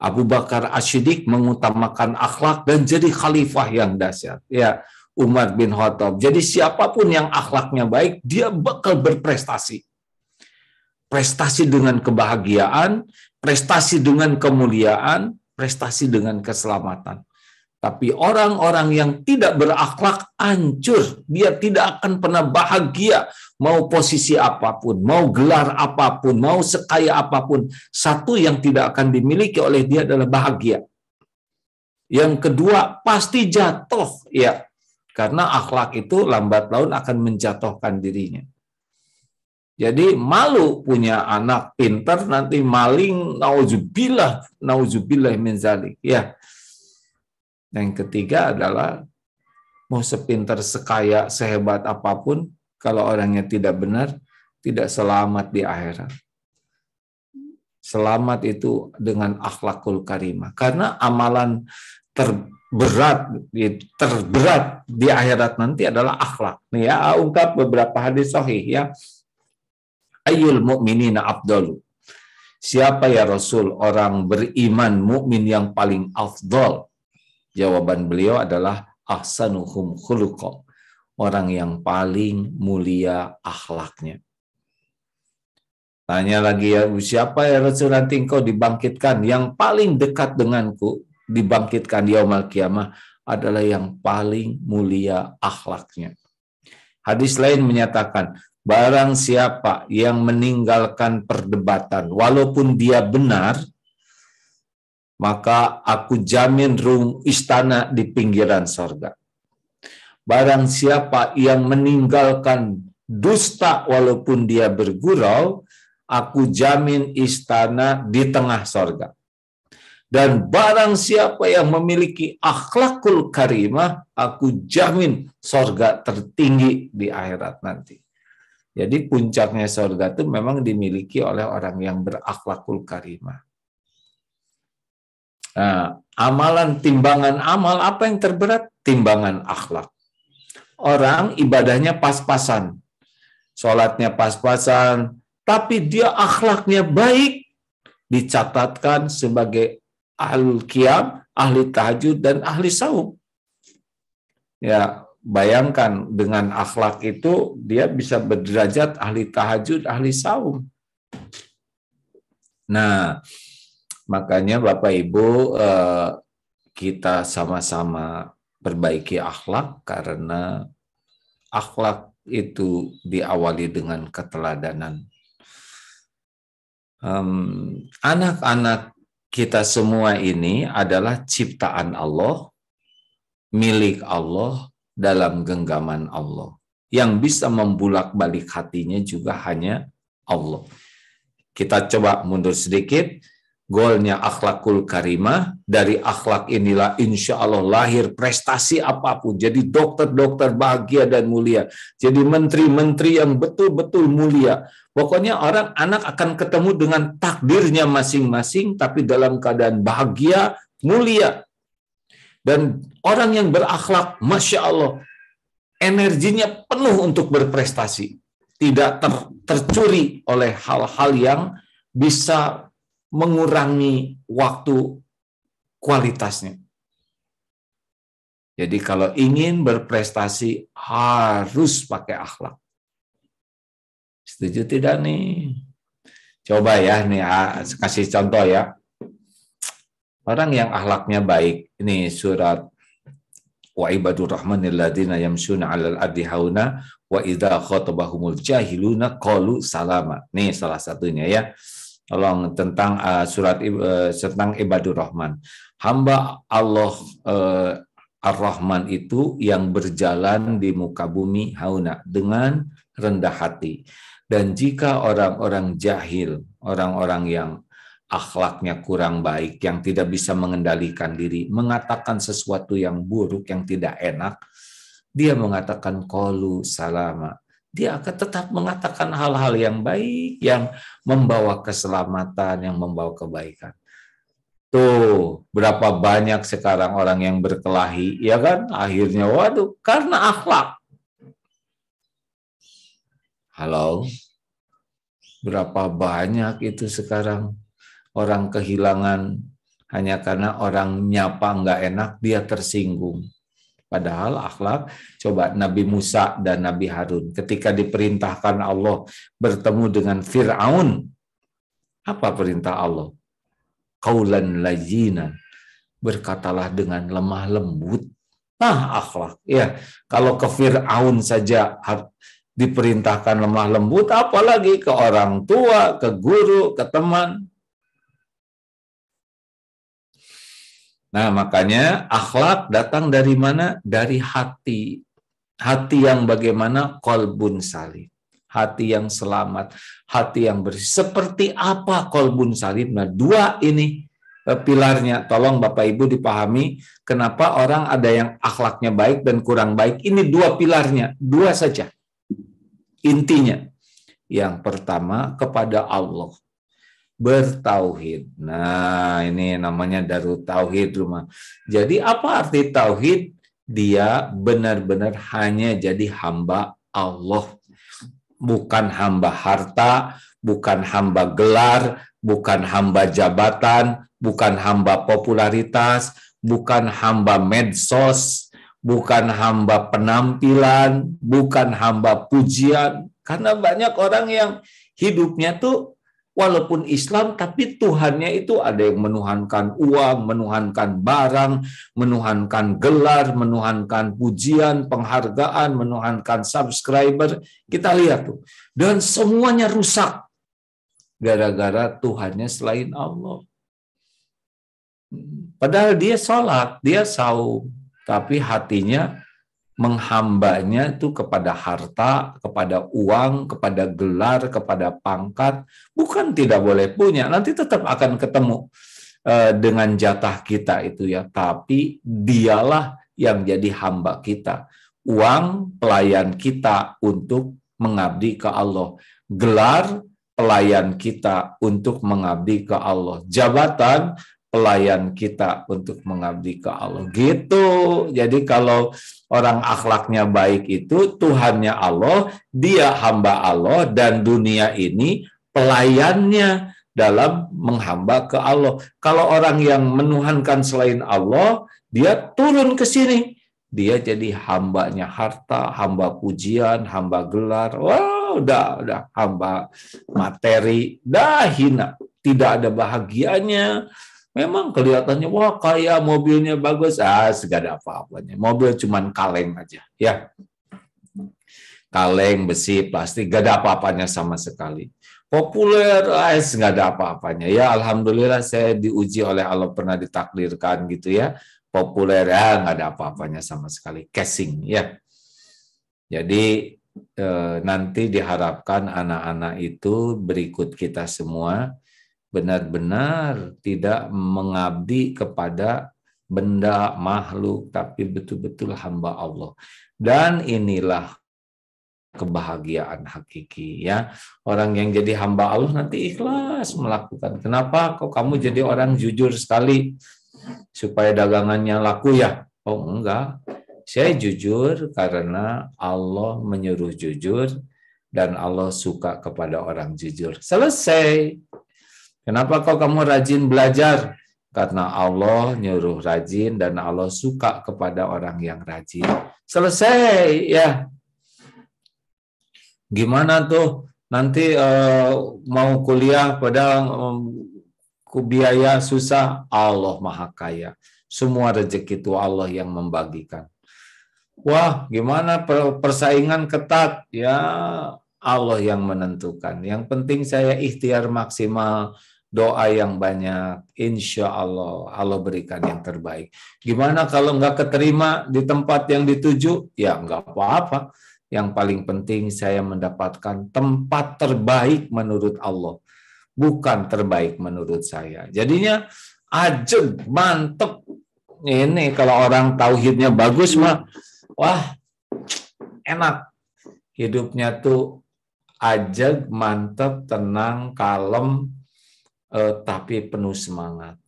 Abu Bakar As-Siddiq mengutamakan akhlak dan jadi khalifah yang dahsyat. Ya, Umar bin Khattab. Jadi siapapun yang akhlaknya baik, dia bakal berprestasi. Prestasi dengan kebahagiaan, prestasi dengan kemuliaan, prestasi dengan keselamatan. Tapi orang-orang yang tidak berakhlak hancur. Dia tidak akan pernah bahagia. Mau posisi apapun, mau gelar apapun, mau sekaya apapun. Satu yang tidak akan dimiliki oleh dia adalah bahagia. Yang kedua, pasti jatuh. Ya, karena akhlak itu lambat laun akan menjatuhkan dirinya. Jadi malu punya anak pintar nanti maling, nauzubillah min zalik. Ya. Yang ketiga adalah mau sepintar, sekaya, sehebat apapun, kalau orangnya tidak benar, tidak selamat di akhirat. Selamat itu dengan akhlakul karimah. Karena amalan terberat di akhirat nanti adalah akhlak. Nih ya, ungkap beberapa hadis sahih ya. Ayyul mu'minina afdalu. Siapa ya Rasul orang beriman mukmin yang paling afdal? Jawaban beliau adalah ahsanuhum khuluqa. Orang yang paling mulia akhlaknya. Tanya lagi ya, siapa ya Rasul nanti engkau dibangkitkan? Yang paling dekat denganku dibangkitkan di yaumul kiamah adalah yang paling mulia akhlaknya. Hadis lain menyatakan, barang siapa yang meninggalkan perdebatan walaupun dia benar, maka aku jamin istana di pinggiran sorga. Barang siapa yang meninggalkan dusta walaupun dia bergurau, aku jamin istana di tengah sorga. Dan barang siapa yang memiliki akhlakul karimah, aku jamin sorga tertinggi di akhirat nanti. Jadi puncaknya sorga itu memang dimiliki oleh orang yang berakhlakul karimah. Nah, amalan, timbangan amal, apa yang terberat? Timbangan akhlak. Orang ibadahnya pas-pasan, sholatnya pas-pasan, tapi dia akhlaknya baik, dicatatkan sebagai ahli qiyam, ahli tahajud, dan ahli saum. Ya, bayangkan dengan akhlak itu dia bisa berderajat ahli tahajud, ahli saum. Nah, makanya Bapak Ibu kita sama-sama perbaiki akhlak, karena akhlak itu diawali dengan keteladanan. Anak-anak kita semua ini adalah ciptaan Allah, milik Allah, dalam genggaman Allah. Yang bisa membulak-balik hatinya juga hanya Allah. Kita coba mundur sedikit. Goalnya akhlakul karimah. Dari akhlak inilah insya Allah lahir prestasi apapun. Jadi dokter-dokter bahagia dan mulia. Jadi menteri-menteri yang betul-betul mulia. Pokoknya anak akan ketemu dengan takdirnya masing-masing, tapi dalam keadaan bahagia, mulia. Dan orang yang berakhlak, Masya Allah, energinya penuh untuk berprestasi. Tidak tercuri oleh hal-hal yang bisa mengurangi waktu kualitasnya. Jadi kalau ingin berprestasi harus pakai akhlak. Setuju tidak nih? Coba ya nih, kasih contoh ya. Orang yang akhlaknya baik, ini surat wa ibadur rahmanil ladzina yamshuna 'alal ardi hauna wa idza khatabahumul jahiluna qalu salama. Nih salah satunya ya. Tolong tentang surat tentang ibadur rahman. Hamba Allah Ar-Rahman itu yang berjalan di muka bumi hauna, dengan rendah hati. Dan jika orang-orang jahil, orang-orang yang akhlaknya kurang baik, yang tidak bisa mengendalikan diri, mengatakan sesuatu yang buruk, yang tidak enak, dia mengatakan qalu salama. Dia akan tetap mengatakan hal-hal yang baik, yang membawa keselamatan, yang membawa kebaikan. Tuh, berapa banyak sekarang orang yang berkelahi, ya kan? Akhirnya, waduh, karena akhlak. Halo? Berapa banyak itu sekarang orang kehilangan hanya karena orang nyapa nggak enak, dia tersinggung. Padahal akhlak, coba Nabi Musa dan Nabi Harun ketika diperintahkan Allah bertemu dengan Fir'aun, apa perintah Allah? Qaulan layyinan, berkatalah dengan lemah lembut. Nah, akhlak. Ya, kalau ke Fir'aun saja diperintahkan lemah lembut, apalagi ke orang tua, ke guru, ke teman. Nah, makanya akhlak datang dari mana? Dari hati. Hati yang bagaimana? Qalbun salim. Hati yang selamat, hati yang bersih. Seperti apa qalbun salim? Nah, dua ini pilarnya. Tolong Bapak Ibu dipahami kenapa orang ada yang akhlaknya baik dan kurang baik. Ini dua pilarnya, dua saja. Intinya. Yang pertama kepada Allah. bertauhid. Nah, ini namanya Darut Tauhid rumah. Jadi apa arti tauhid? Dia benar-benar hanya jadi hamba Allah. Bukan hamba harta, bukan hamba gelar, bukan hamba jabatan, bukan hamba popularitas, bukan hamba medsos, bukan hamba penampilan, bukan hamba pujian. Karena banyak orang yang hidupnya tuh walaupun Islam, tapi Tuhannya itu ada yang menuhankan uang, menuhankan barang, menuhankan gelar, menuhankan pujian, penghargaan, menuhankan subscriber. Kita lihat tuh. Dan semuanya rusak. Gara-gara Tuhannya selain Allah. Padahal dia sholat, dia saum. Tapi hatinya menghambanya itu kepada harta, kepada uang, kepada gelar, kepada pangkat. Bukan tidak boleh punya, nanti tetap akan ketemu dengan jatah kita itu ya. Tapi dialah yang jadi hamba kita. Uang pelayan kita untuk mengabdi ke Allah. Gelar pelayan kita untuk mengabdi ke Allah. Jabatan pelayan kita untuk mengabdi ke Allah. Gitu. Jadi kalau orang akhlaknya baik itu Tuhannya Allah, dia hamba Allah, dan dunia ini pelayannya dalam menghamba ke Allah. Kalau orang yang menuhankan selain Allah, dia turun ke sini. Dia jadi hambanya harta, hamba pujian, hamba gelar. Wah, udah hamba materi, dah hina. Tidak ada bahagianya. Memang kelihatannya, wah kaya, mobilnya bagus, segak ada apa-apanya. Mobil cuman kaleng aja, ya. Kaleng, besi, plastik, gak ada apa-apanya sama sekali. Populer, gak ada apa-apanya. Ya, alhamdulillah saya diuji oleh Allah, pernah ditakdirkan gitu ya. Populer, ya gak ada apa-apanya sama sekali. Casing, ya. Jadi nanti diharapkan anak-anak itu berikut kita semua benar-benar tidak mengabdi kepada benda, makhluk, tapi betul-betul hamba Allah. Dan inilah kebahagiaan hakiki ya. Orang yang jadi hamba Allah nanti ikhlas melakukan. Kenapa kok kamu jadi orang jujur sekali supaya dagangannya laku ya? Oh enggak. Saya jujur karena Allah menyuruh jujur dan Allah suka kepada orang jujur. Selesai. Kenapa kok kamu rajin belajar? Karena Allah nyuruh rajin dan Allah suka kepada orang yang rajin. Selesai ya. Gimana tuh nanti mau kuliah padahal biaya susah? Allah Maha Kaya. Semua rezeki itu Allah yang membagikan. Wah, gimana persaingan ketat? Ya Allah yang menentukan. Yang penting saya ikhtiar maksimal. Doa yang banyak, insya Allah Allah berikan yang terbaik. Gimana kalau nggak keterima di tempat yang dituju? Ya nggak apa-apa. Yang paling penting saya mendapatkan tempat terbaik menurut Allah, bukan terbaik menurut saya. Jadinya ajeg, mantep. Ini kalau orang tauhidnya bagus mah, wah enak. Hidupnya tuh ajeg, mantep, tenang, kalem. Tapi penuh semangat.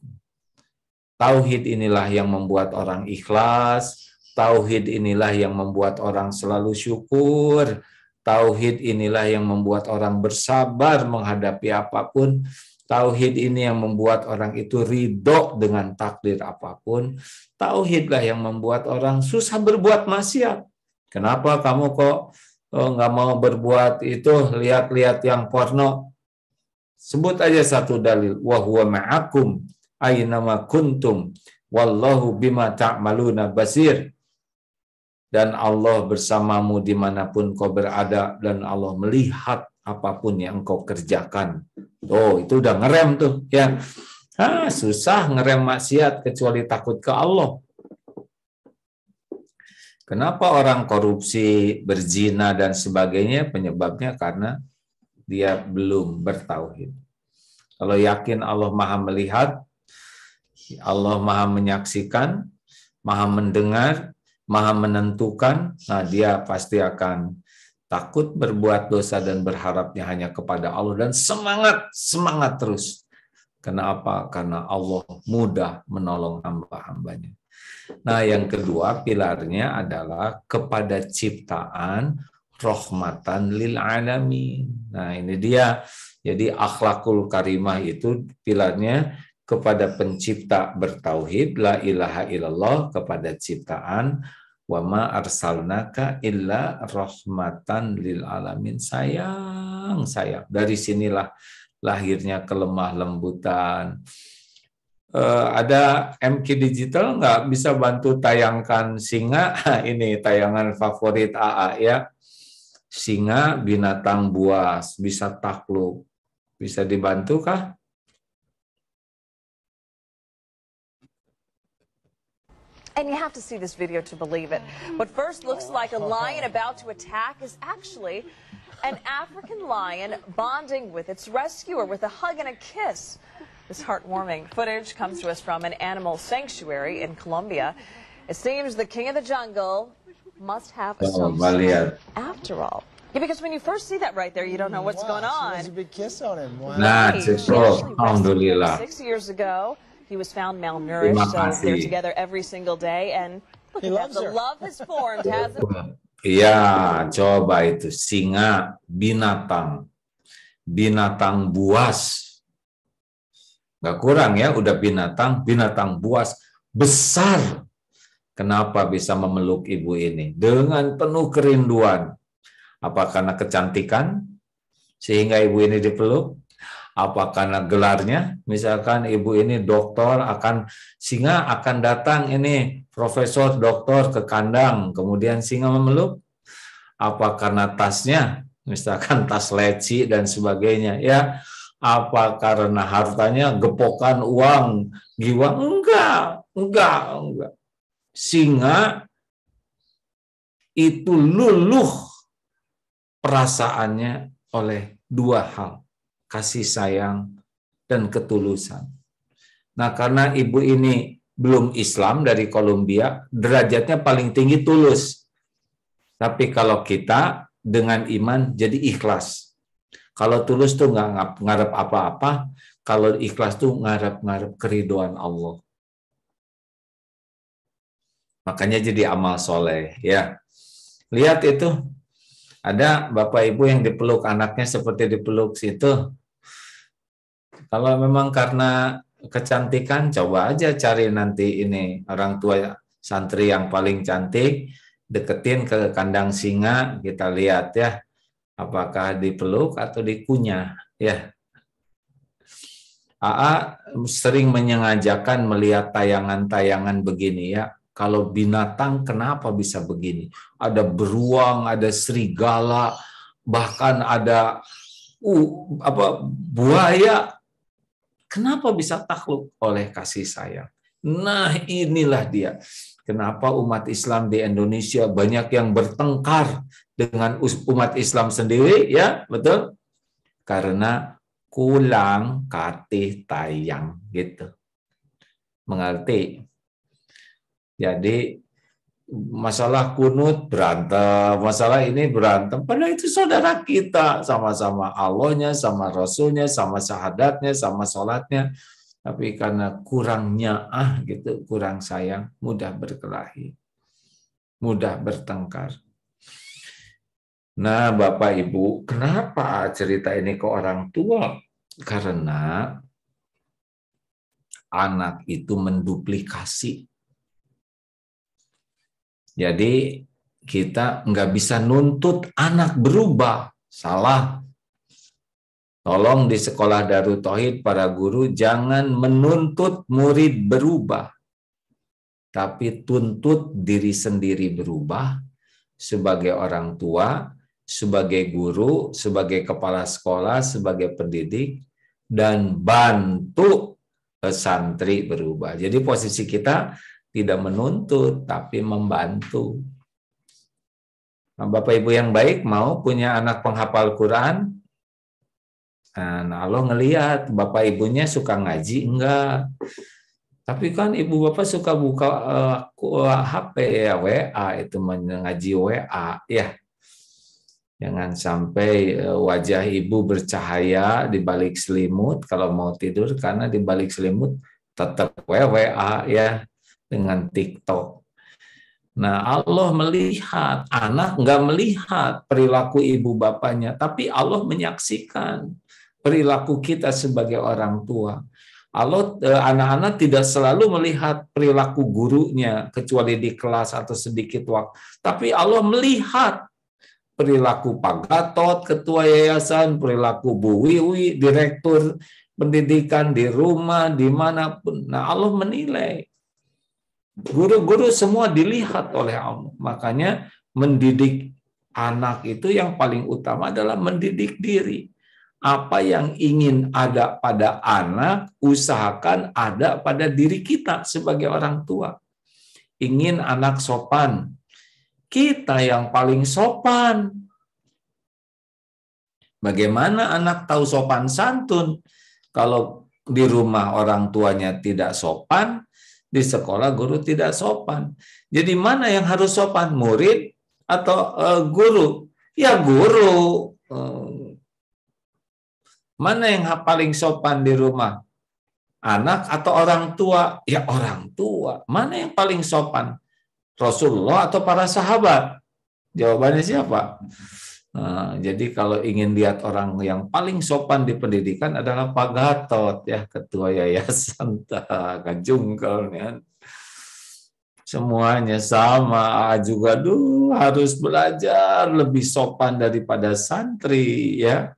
Tauhid inilah yang membuat orang ikhlas, tauhid inilah yang membuat orang selalu syukur, tauhid inilah yang membuat orang bersabar menghadapi apapun, tauhid ini yang membuat orang itu ridho dengan takdir apapun, tauhidlah yang membuat orang susah berbuat maksiat. Kenapa kamu kok nggak mau berbuat itu, lihat-lihat yang porno? Sebut aja satu dalil, wa huwa ma'akum aynama kuntum wallahu bima ta'maluna basir. Dan Allah bersamamu dimanapun kau berada dan Allah melihat apapun yang engkau kerjakan. Oh, itu udah ngerem tuh ya. Susah ngerem maksiat kecuali takut ke Allah. Kenapa orang korupsi, berzina dan sebagainya? Penyebabnya karena dia belum bertauhid. Kalau yakin Allah Maha melihat, Allah Maha menyaksikan, Maha mendengar, Maha menentukan, nah dia pasti akan takut berbuat dosa dan berharapnya hanya kepada Allah dan semangat terus. Kenapa? Karena Allah mudah menolong hamba-hambanya. Nah, yang kedua pilarnya adalah kepada ciptaan rahmatan lil alamin. Nah, ini dia. Jadi akhlakul karimah itu pilarnya kepada pencipta bertauhid, la ilaha illallah, kepada ciptaan, wa ma arsalnaka illa rahmatan lil alamin. Sayang. Dari sinilah lahirnya kelemah lembutan. Ada MQ Digital nggak bisa bantu tayangkan singa? Ini tayangan favorit AA ya. Singa binatang buas, bisa takluk. Bisa dibantu kah? And you have to see this video to believe it. What first looks like a lion about to attack is actually an African lion bonding with its rescuer with a hug and a kiss. This heartwarming footage comes to us from an animal sanctuary in Colombia. It seems the king of the jungle must have a soft spot after all. Yeah, because when you first see that right there, you don't know what's going on. There's a big kiss on him. Wow. Nah, alhamdulillah. 6 years ago, he was found malnourished, so they're together every single day, and look at that, the love has formed, hasn't it? Ya, coba itu singa binatang buas. Nggak kurang ya, udah binatang buas besar. Kenapa bisa memeluk ibu ini dengan penuh kerinduan? Apa karena kecantikan sehingga ibu ini dipeluk? Apa karena gelarnya? Misalkan ibu ini doktor, singa akan datang ini profesor doktor ke kandang, kemudian singa memeluk. Apa karena tasnya? Misalkan tas leci dan sebagainya ya. Apa karena hartanya, gepokan uang, jiwa? Enggak. Singa itu luluh perasaannya oleh dua hal, kasih sayang dan ketulusan. Nah, karena ibu ini belum Islam dari Kolombia, derajatnya paling tinggi tulus. Tapi kalau kita dengan iman jadi ikhlas. Kalau tulus tuh nggak ngarep apa-apa, kalau ikhlas tuh ngarep keridhaan Allah. Makanya jadi amal soleh ya. Lihat itu, ada bapak ibu yang dipeluk anaknya seperti dipeluk situ. Kalau memang karena kecantikan, coba aja cari nanti ini orang tua santri yang paling cantik, deketin ke kandang singa, kita lihat ya. Apakah dipeluk atau dikunyah ya. AA sering menyengajakan melihat tayangan-tayangan begini ya. Kalau binatang kenapa bisa begini? Ada beruang, ada serigala, bahkan ada buaya. Kenapa bisa takluk? Oleh kasih sayang. Nah, inilah dia. Kenapa umat Islam di Indonesia banyak yang bertengkar dengan umat Islam sendiri, ya, betul? Karena kurang katih tayang, gitu. Mengerti? Jadi, masalah kunut berantem, masalah ini berantem. Padahal itu saudara kita, sama-sama Allahnya, sama Rasulnya, sama syahadatnya, sama sholatnya. Tapi karena kurang nyaah gitu, kurang sayang, mudah berkelahi, mudah bertengkar. Nah, Bapak Ibu, kenapa cerita ini ke orang tua? Karena anak itu menduplikasi. Jadi kita nggak bisa nuntut anak berubah, salah. Tolong di sekolah Darut Tauhid para guru jangan menuntut murid berubah, tapi tuntut diri sendiri berubah sebagai orang tua, sebagai guru, sebagai kepala sekolah, sebagai pendidik, dan bantu santri berubah. Jadi posisi kita tidak menuntut, tapi membantu. Nah, Bapak Ibu yang baik mau punya anak penghafal Quran? Nah, Allah ngelihat bapak ibunya suka ngaji enggak, tapi kan ibu bapak suka buka HP ya, WA itu mengaji WA ya. Jangan sampai wajah ibu bercahaya di balik selimut kalau mau tidur, karena di balik selimut tetap WA ya dengan TikTok. Nah, Allah melihat, anak nggak melihat perilaku ibu bapaknya, tapi Allah menyaksikan perilaku kita sebagai orang tua. Anak-anak tidak selalu melihat perilaku gurunya, kecuali di kelas atau sedikit waktu. Tapi Allah melihat perilaku Pak Gatot, ketua yayasan, perilaku Bu Wiwi, direktur pendidikan di rumah, dimanapun. Nah, Allah menilai. Guru-guru semua dilihat oleh Allah. Makanya mendidik anak itu yang paling utama adalah mendidik diri. Apa yang ingin ada pada anak, usahakan ada pada diri kita sebagai orang tua. Ingin anak sopan, kita yang paling sopan. Bagaimana anak tahu sopan santun? Kalau di rumah orang tuanya tidak sopan, di sekolah guru tidak sopan. Jadi mana yang harus sopan? Murid atau guru? Ya guru. Mana yang paling sopan di rumah? Anak atau orang tua? Ya orang tua. Mana yang paling sopan? Rasulullah atau para sahabat? Jawabannya siapa? Nah, jadi kalau ingin lihat orang yang paling sopan di pendidikan adalah Pak Gatot, ya, ketua yayasan Kajungkel. Semuanya sama juga harus belajar lebih sopan daripada santri, ya.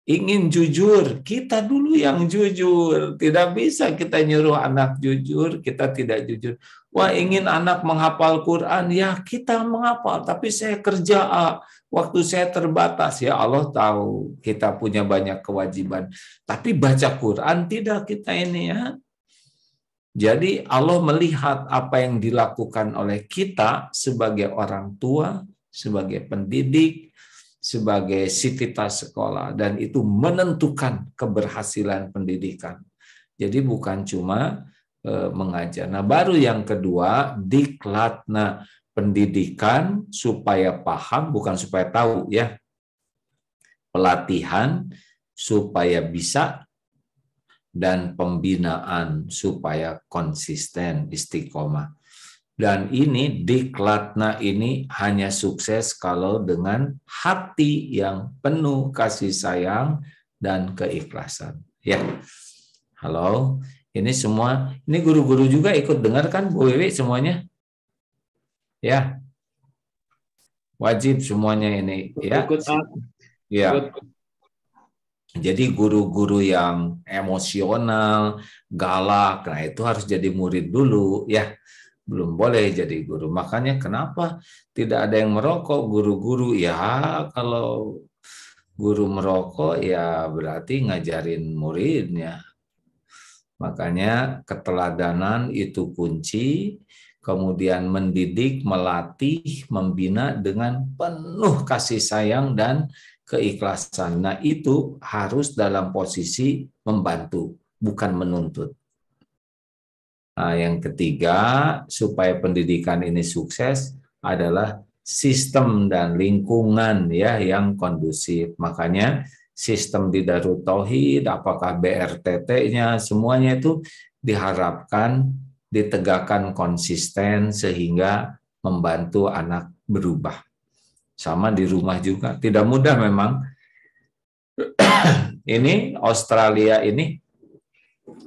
Ingin jujur, kita dulu yang jujur. Tidak bisa kita nyuruh anak jujur, kita tidak jujur. Wah, ingin anak menghafal Quran, ya kita menghafal, tapi saya kerja, waktu saya terbatas. Ya Allah tahu, kita punya banyak kewajiban. Tapi baca Quran tidak kita ini, ya. Jadi Allah melihat apa yang dilakukan oleh kita sebagai orang tua, sebagai pendidik, sebagai sivitas sekolah, dan itu menentukan keberhasilan pendidikan. Jadi bukan cuma mengajar. Nah, baru yang kedua, diklatna, pendidikan supaya paham, bukan supaya tahu, ya. Pelatihan supaya bisa, dan pembinaan supaya konsisten, istiqomah. Dan ini diklatna ini hanya sukses kalau dengan hati yang penuh kasih sayang dan keikhlasan. Ya, halo, ini semua, ini guru-guru juga ikut dengar kan Bu Wiwi semuanya? Ya, wajib semuanya ini. Ya, ya. Jadi guru-guru yang emosional, galak, nah itu harus jadi murid dulu, ya. Belum boleh jadi guru. Makanya kenapa tidak ada yang merokok guru-guru? Ya kalau guru merokok ya berarti ngajarin muridnya. Makanya keteladanan itu kunci, kemudian mendidik, melatih, membina dengan penuh kasih sayang dan keikhlasan. Nah itu harus dalam posisi membantu, bukan menuntut. Nah, yang ketiga, supaya pendidikan ini sukses adalah sistem dan lingkungan, ya, yang kondusif. Makanya sistem di Darut Tauhid, apakah BRTT-nya, semuanya itu diharapkan ditegakkan konsisten sehingga membantu anak berubah. Sama di rumah juga, tidak mudah memang. Ini Australia ini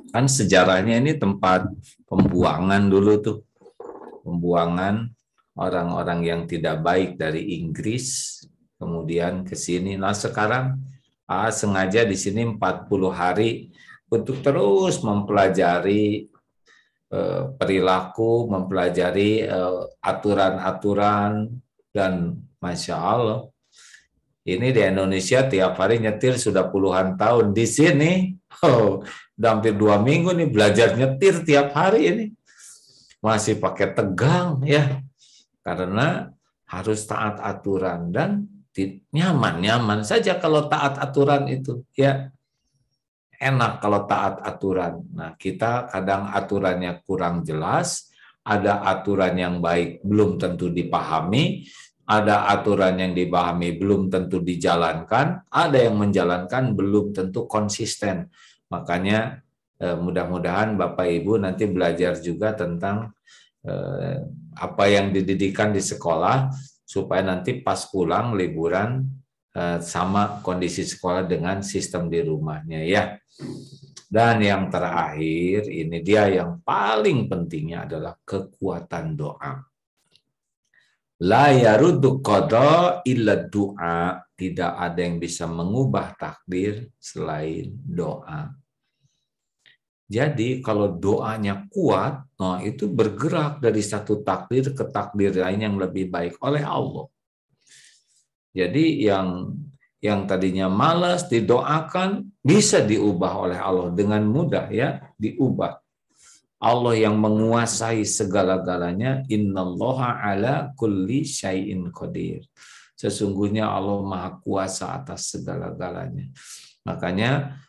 kan sejarahnya ini tempat pembuangan dulu tuh. Pembuangan orang-orang yang tidak baik dari Inggris kemudian ke sini. Nah, sekarang sengaja di sini 40 hari untuk terus mempelajari perilaku, mempelajari aturan-aturan, dan Masya Allah, ini di Indonesia tiap hari nyetir sudah puluhan tahun. Di sini, udah hampir 2 minggu nih belajar nyetir tiap hari ini. Masih pakai tegang, ya. Karena harus taat aturan dan nyaman saja kalau taat aturan itu, ya. Enak kalau taat aturan. Nah, kita kadang aturannya kurang jelas, ada aturan yang baik belum tentu dipahami, Ada aturan yang dipahami belum tentu dijalankan, ada yang menjalankan belum tentu konsisten. Makanya mudah-mudahan Bapak Ibu nanti belajar juga tentang apa yang dididikan di sekolah supaya nanti pas pulang liburan sama kondisi sekolah dengan sistem di rumahnya ya. Dan yang terakhir ini dia yang paling pentingnya adalah kekuatan doa. La yaruddu qada illa du'a. Tidak ada yang bisa mengubah takdir selain doa. Jadi kalau doanya kuat, nah itu bergerak dari satu takdir ke takdir lain yang lebih baik oleh Allah. Jadi yang tadinya malas didoakan bisa diubah oleh Allah dengan mudah ya, diubah. Allah yang menguasai segala-galanya, innallaha ala kulli syai'in qadir. Sesungguhnya Allah Maha Kuasa atas segala-galanya. Makanya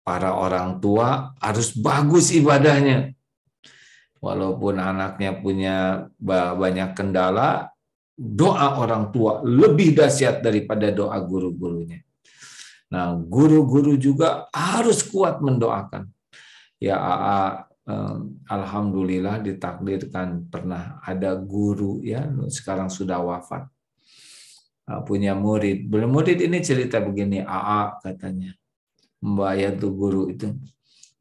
para orang tua harus bagus ibadahnya. Walaupun anaknya punya banyak kendala, doa orang tua lebih dahsyat daripada doa guru-gurunya. Nah, guru-guru juga harus kuat mendoakan. Ya, alhamdulillah ditakdirkan pernah ada guru ya, sekarang sudah wafat. Punya murid. Murid ini cerita begini, katanya. Mbak ya tuh guru itu.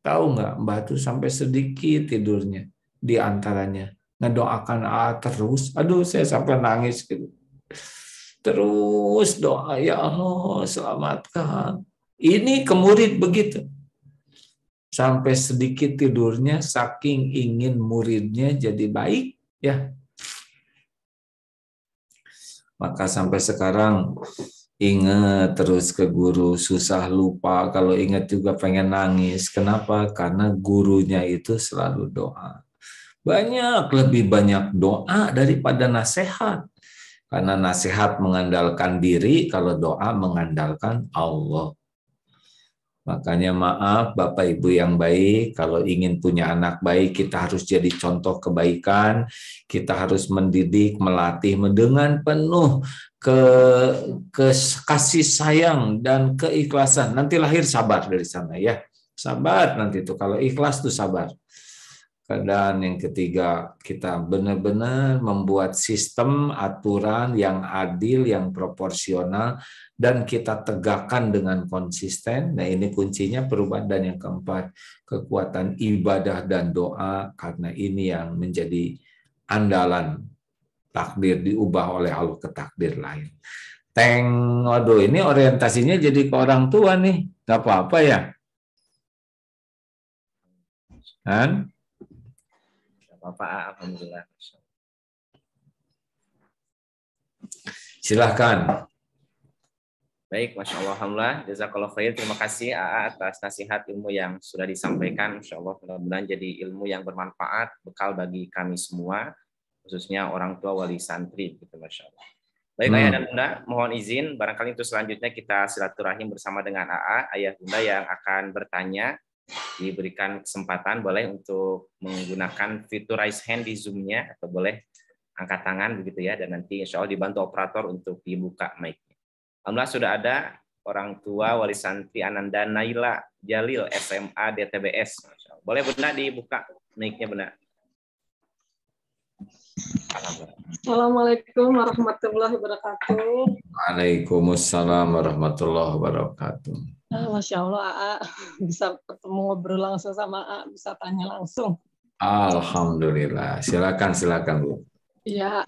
Tahu nggak, Mbak tuh sampai sedikit tidurnya di antaranya ngedoakan terus. Aduh, saya sampai nangis gitu. Terus doa, ya Allah selamatkan. Ini ke murid begitu. Sampai sedikit tidurnya saking ingin muridnya jadi baik ya. Maka sampai sekarang ingat terus ke guru, susah lupa, kalau ingat juga pengen nangis. Kenapa? Karena gurunya itu selalu doa. Lebih banyak doa daripada nasihat. Karena nasihat mengandalkan diri, kalau doa mengandalkan Allah. Makanya maaf Bapak Ibu yang baik, kalau ingin punya anak baik kita harus jadi contoh kebaikan, kita harus mendidik, melatih dengan penuh kasih sayang dan keikhlasan. Nanti lahir sabar dari sana ya. Sabar nanti itu, kalau ikhlas tuh sabar. Dan yang ketiga, kita benar-benar membuat sistem aturan yang adil, yang proporsional, dan kita tegakkan dengan konsisten. Nah ini kuncinya perubahan. Dan yang keempat, kekuatan ibadah dan doa, karena ini yang menjadi andalan. Takdir diubah oleh Allah ke takdir lain. Waduh, ini orientasinya jadi ke orang tua nih. Gak apa-apa ya? Kan? Bapak, alhamdulillah. Silahkan. Baik, Masya Allah, alhamdulillah. Jazakallah khair. Terima kasih AA atas nasihat ilmu yang sudah disampaikan. Masya Allah, mudah-mudahan jadi ilmu yang bermanfaat, bekal bagi kami semua, khususnya orang tua wali santri. Gitu, Masya Allah. Baik, Ayah dan Bunda, mohon izin. Barangkali untuk selanjutnya kita silaturahim bersama dengan AA, Ayah Bunda yang akan bertanya. Diberikan kesempatan boleh untuk menggunakan fitur raise hand di Zoom-nya atau boleh angkat tangan begitu ya, dan nanti insya Allah dibantu operator untuk dibuka mic-nya. Alhamdulillah sudah ada orang tua wali santri Ananda Naila Jalil SMA DTBS. Boleh Bunda dibuka mic-nya Bunda. Assalamualaikum warahmatullahi wabarakatuh. Waalaikumsalam warahmatullahi wabarakatuh. Masya Allah, AA bisa ketemu ngobrol langsung sama AA, bisa tanya langsung. Alhamdulillah. Silakan Bu. Ya,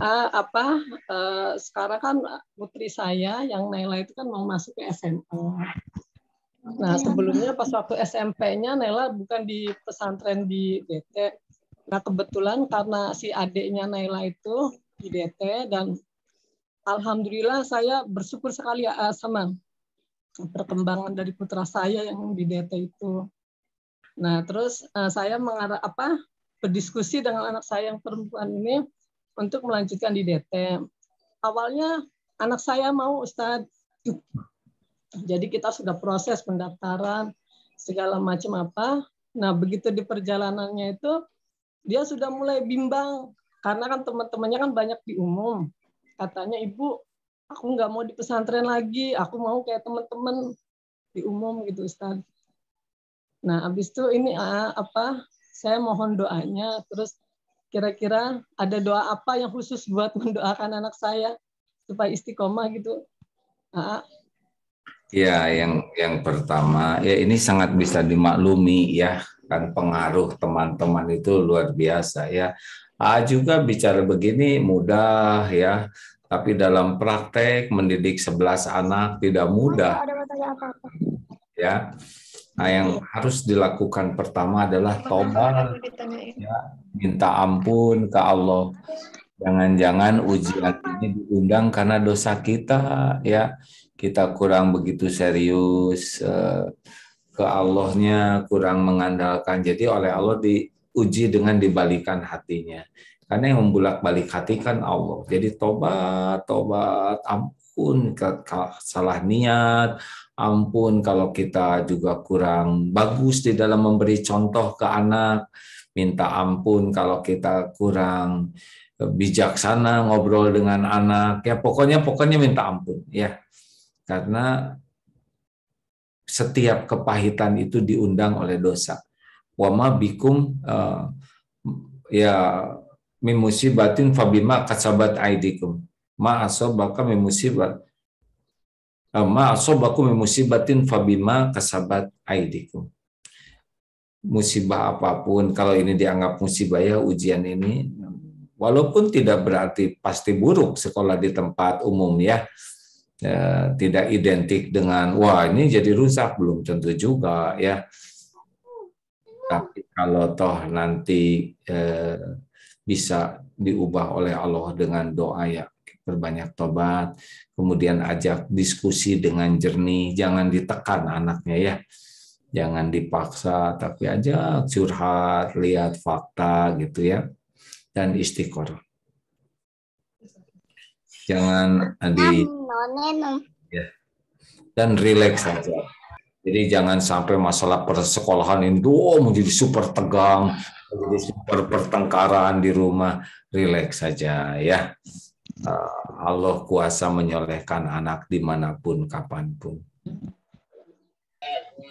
sekarang kan putri saya yang Naila itu kan mau masuk ke SMA. Nah, sebelumnya pas waktu SMP-nya Naila bukan di pesantren di DT. Nah, kebetulan karena si adiknya Naila itu di DT, dan alhamdulillah saya bersyukur sekali sama perkembangan dari putra saya yang di DT itu. Nah, terus saya berdiskusi dengan anak saya yang perempuan ini untuk melanjutkan di DT. Awalnya anak saya mau, Ustadz. Jadi kita sudah proses pendaftaran segala macam apa. Nah, begitu di perjalanannya itu dia sudah mulai bimbang karena kan teman-temannya kan banyak di umum. Katanya, Ibu, aku nggak mau di pesantren lagi, aku mau kayak teman-teman di umum gitu, Ustaz. Nah, habis itu ini saya mohon doanya, terus kira-kira ada doa apa yang khusus buat mendoakan anak saya supaya istiqomah gitu? Ya, yang pertama, ya ini sangat bisa dimaklumi ya, kan pengaruh teman-teman itu luar biasa ya. Juga bicara begini mudah ya, tapi dalam praktek mendidik 11 anak tidak mudah. Ya. Nah, yang harus dilakukan pertama adalah tobat, ya, minta ampun ke Allah. Jangan-jangan ujian ini diundang karena dosa kita, ya. Kita kurang begitu serius ke Allahnya, kurang mengandalkan. Jadi oleh Allah diuji dengan dibalikan hatinya. Karena yang membulak-balik hati kan Allah. Jadi tobat, ampun salah niat, ampun kalau kita juga kurang bagus di dalam memberi contoh ke anak, minta ampun kalau kita kurang bijaksana ngobrol dengan anak, ya pokoknya minta ampun ya. Karena setiap kepahitan itu diundang oleh dosa. Wa ma bikum ya min musibatin fabima kasabat aidikum. Ma asabaka min musibat ma asabakum min musibatin fabima kasabat aidikum. Musibah apapun, kalau ini dianggap musibah ya ujian ini, walaupun tidak berarti pasti buruk sekolah di tempat umum ya. Tidak identik dengan wah ini jadi rusak, belum tentu juga ya. Tapi kalau toh nanti bisa diubah oleh Allah dengan doa ya, berbanyak tobat, kemudian ajak diskusi dengan jernih, jangan ditekan anaknya ya, jangan dipaksa, tapi ajak curhat, lihat fakta gitu ya, dan istiqoroh. Jangan ya, dan rileks saja. Jadi jangan sampai masalah persekolahan itu menjadi super tegang, menjadi super pertengkaran di rumah. Rileks saja ya. Allah kuasa menyolehkan anak dimanapun, kapanpun.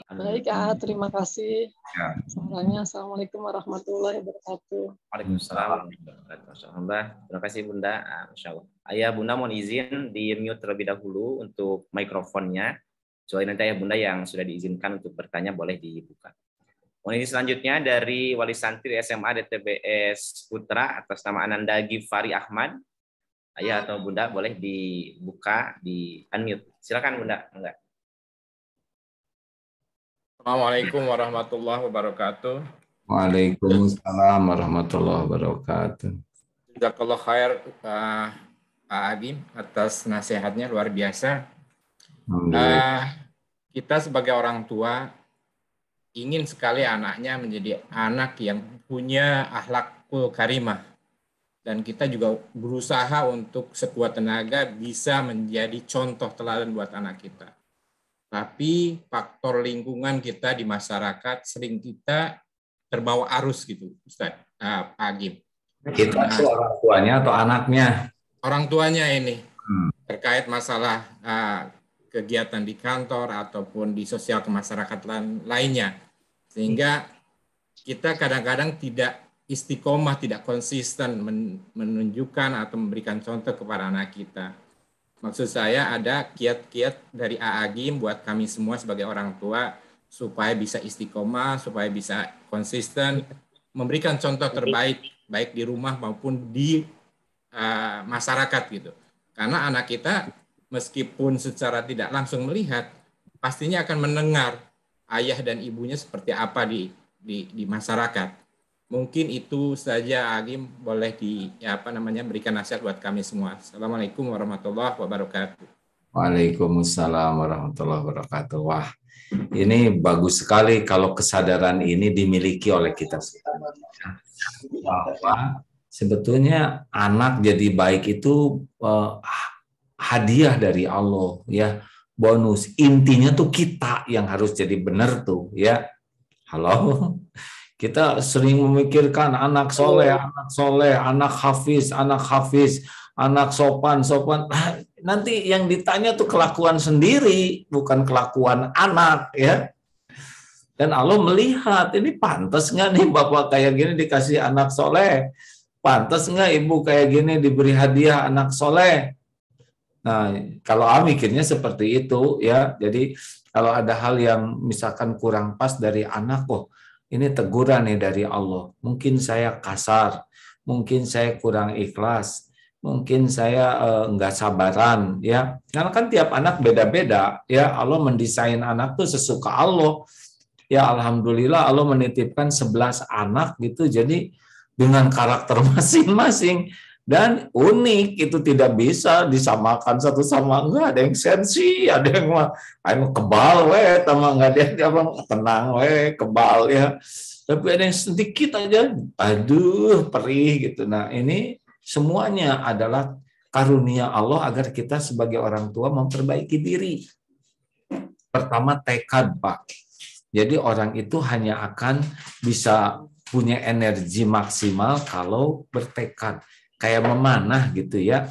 Baik, terima kasih. Ya. Sarannya, Assalamualaikum warahmatullahi wabarakatuh. Waalaikumsalam. Terima kasih Bunda. Masya Allah. Ayah Bunda mohon izin di mute terlebih dahulu untuk mikrofonnya. Soalnya nanti Ayah Bunda yang sudah diizinkan untuk bertanya boleh dibuka. Mohon izin selanjutnya dari Wali Santri SMA DTBS Putra atas nama Ananda Gifari Ahmad. Ayah atau Bunda boleh dibuka, di unmute. Silakan Bunda. Enggak. Assalamualaikum warahmatullahi wabarakatuh. Waalaikumsalam warahmatullahi wabarakatuh. Jazakallah khair Pak Agim atas nasihatnya, luar biasa. Kita sebagai orang tua ingin sekali anaknya menjadi anak yang punya akhlakul karimah. Dan kita juga berusaha untuk sekuat tenaga bisa menjadi contoh teladan buat anak kita. Tapi faktor lingkungan kita di masyarakat sering kita terbawa arus gitu, Ustaz, Pak Agim. Kita orang tuanya atau anaknya? Orang tuanya ini terkait masalah kegiatan di kantor ataupun di sosial kemasyarakatan lainnya, sehingga kita kadang-kadang tidak istiqomah, tidak konsisten menunjukkan atau memberikan contoh kepada anak kita. Maksud saya ada kiat-kiat dari Agim buat kami semua sebagai orang tua supaya bisa istiqomah, supaya bisa konsisten, memberikan contoh terbaik baik di rumah maupun di masyarakat gitu. Karena anak kita meskipun secara tidak langsung melihat, pastinya akan mendengar ayah dan ibunya seperti apa di masyarakat. Mungkin itu saja Agim, boleh berikan nasihat buat kami semua. Assalamualaikum warahmatullahi wabarakatuh. Waalaikumsalam warahmatullahi wabarakatuh. Wah, ini bagus sekali kalau kesadaran ini dimiliki oleh kita semua. Bahwa sebetulnya anak jadi baik itu hadiah dari Allah ya, bonus. Intinya tuh kita yang harus jadi benar tuh ya. Halo. Kita sering memikirkan anak soleh, anak hafiz, anak sopan. Nanti yang ditanya tuh kelakuan sendiri, bukan kelakuan anak, ya. Dan Allah melihat, ini pantas nggak nih bapak kayak gini dikasih anak soleh? Pantas nggak ibu kayak gini diberi hadiah anak soleh? Nah, kalau mikirnya seperti itu, ya. Jadi kalau ada hal yang misalkan kurang pas dari anak, ini teguran nih dari Allah. Mungkin saya kasar, mungkin saya kurang ikhlas, mungkin saya nggak sabaran, ya. Karena kan tiap anak beda-beda, ya. Allah mendesain anak tuh sesuka Allah. Ya alhamdulillah Allah menitipkan 11 anak gitu, jadi dengan karakter masing-masing dan unik, itu tidak bisa disamakan satu sama enggak. Ada yang sensi, ada yang kebal sama nggak ada yang tenang kebal, ya. Tapi ada yang sedikit aja, aduh perih gitu. Nah ini semuanya adalah karunia Allah agar kita sebagai orang tua memperbaiki diri. Pertama tekad, Pak. Jadi orang itu hanya akan bisa punya energi maksimal kalau bertekad. Kayak memanah gitu, ya.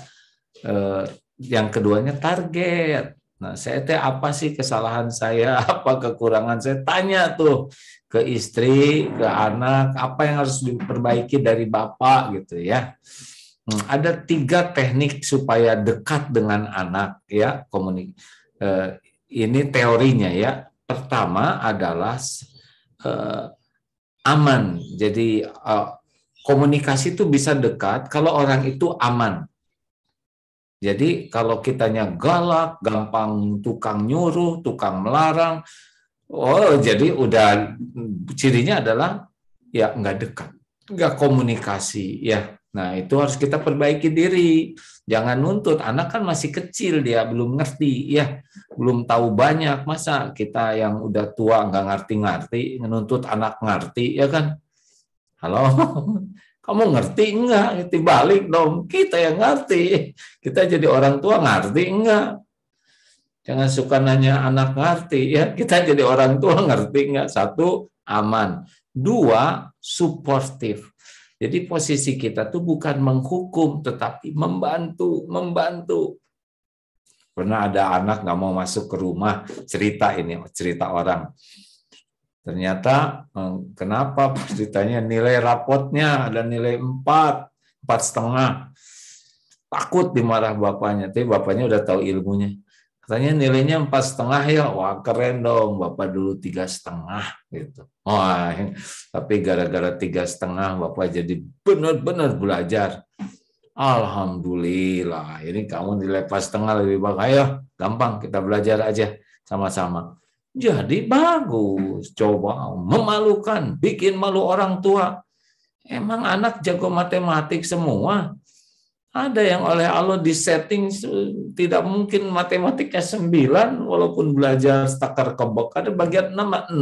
Yang keduanya target. Nah, saya apa sih kesalahan saya, apa kekurangan saya? Tanya tuh ke istri, ke anak, apa yang harus diperbaiki dari bapak gitu, ya. Ada 3 teknik supaya dekat dengan anak, ya. Ini teorinya, ya. Pertama adalah aman. Jadi komunikasi itu bisa dekat kalau orang itu aman. Jadi kalau kitanya galak, gampang tukang nyuruh, tukang melarang, jadi udah cirinya adalah ya nggak dekat, nggak komunikasi, ya. Nah itu harus kita perbaiki diri. Jangan nuntut, anak kan masih kecil, dia belum ngerti, ya, belum tahu banyak. Masa kita yang udah tua nggak ngerti-ngerti, menuntut anak ngerti, ya kan? Halo, kamu ngerti enggak? Balik dong, kita yang ngerti. Kita jadi orang tua ngerti enggak? Jangan suka nanya anak ngerti, ya. Kita jadi orang tua ngerti enggak? 1, aman. 2, suportif. Jadi posisi kita tuh bukan menghukum, tetapi membantu. Pernah ada anak nggak mau masuk ke rumah, cerita orang. Ternyata kenapa ceritanya nilai rapotnya ada nilai 4,5. Takut dimarah bapaknya, tapi bapaknya udah tahu ilmunya. Katanya nilainya 4,5 ya, wah keren dong, bapak dulu 3,5 gitu. Wah, tapi gara-gara 3,5 bapak jadi benar-benar belajar. Alhamdulillah, ini kamu nilai 4,5 lebih bagus. Ayo, gampang kita belajar aja sama-sama. Jadi bagus, coba memalukan, bikin malu orang tua. Emang anak jago matematik semua? Ada yang oleh Allah disetting tidak mungkin matematiknya 9 walaupun belajar stakar kebok. Ada bagian 6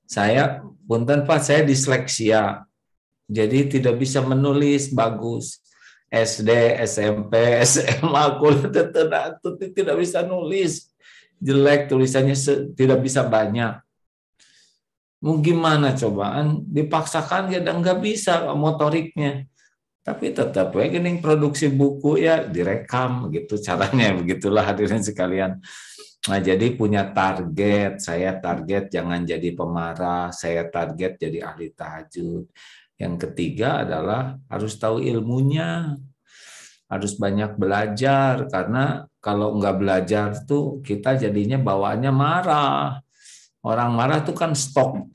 Saya punten Pak, saya disleksia. Jadi tidak bisa menulis bagus. SD, SMP, SMA, kuliah tidak bisa nulis. Jelek tulisannya, tidak bisa banyak. Mau gimana cobaan? Dipaksakan ya nggak bisa motoriknya. Tapi tetap gini produksi buku ya direkam gitu caranya, begitulah hadirin sekalian. Nah, jadi punya target. Saya target jangan jadi pemarah, saya target jadi ahli tahajud. Yang ketiga adalah harus tahu ilmunya. Harus banyak belajar, karena kalau nggak belajar tuh kita jadinya bawaannya marah. Orang marah tuh kan stok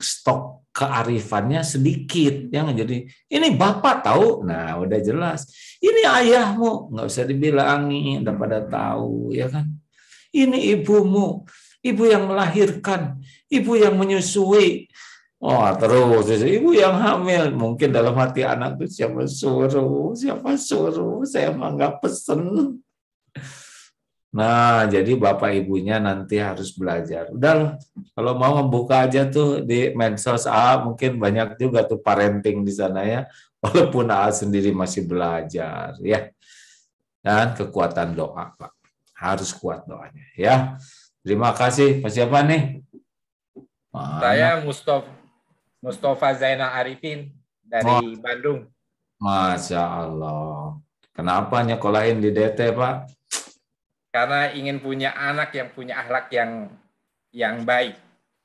kearifannya sedikit, ya. Jadi ini bapak tahu, nah udah jelas. Ini ayahmu, nggak usah dibilangin, udah pada tahu, ya kan. Ini ibumu, ibu yang melahirkan, ibu yang menyusui. Oh terus ibu yang hamil, mungkin dalam hati anak tuh siapa suruh, saya mah nggak pesen. Nah, jadi bapak ibunya nanti harus belajar. Udah, kalau mau membuka aja tuh di medsos mungkin banyak juga tuh parenting di sana, ya. Walaupun sendiri masih belajar, ya. Dan kekuatan doa, Pak. Harus kuat doanya, ya. Terima kasih. Siapa nih? Saya Mustafa Zainal Arifin dari Bandung. Masya Allah. Kenapa nyekolahin di DT, Pak? Karena ingin punya anak yang punya akhlak yang baik.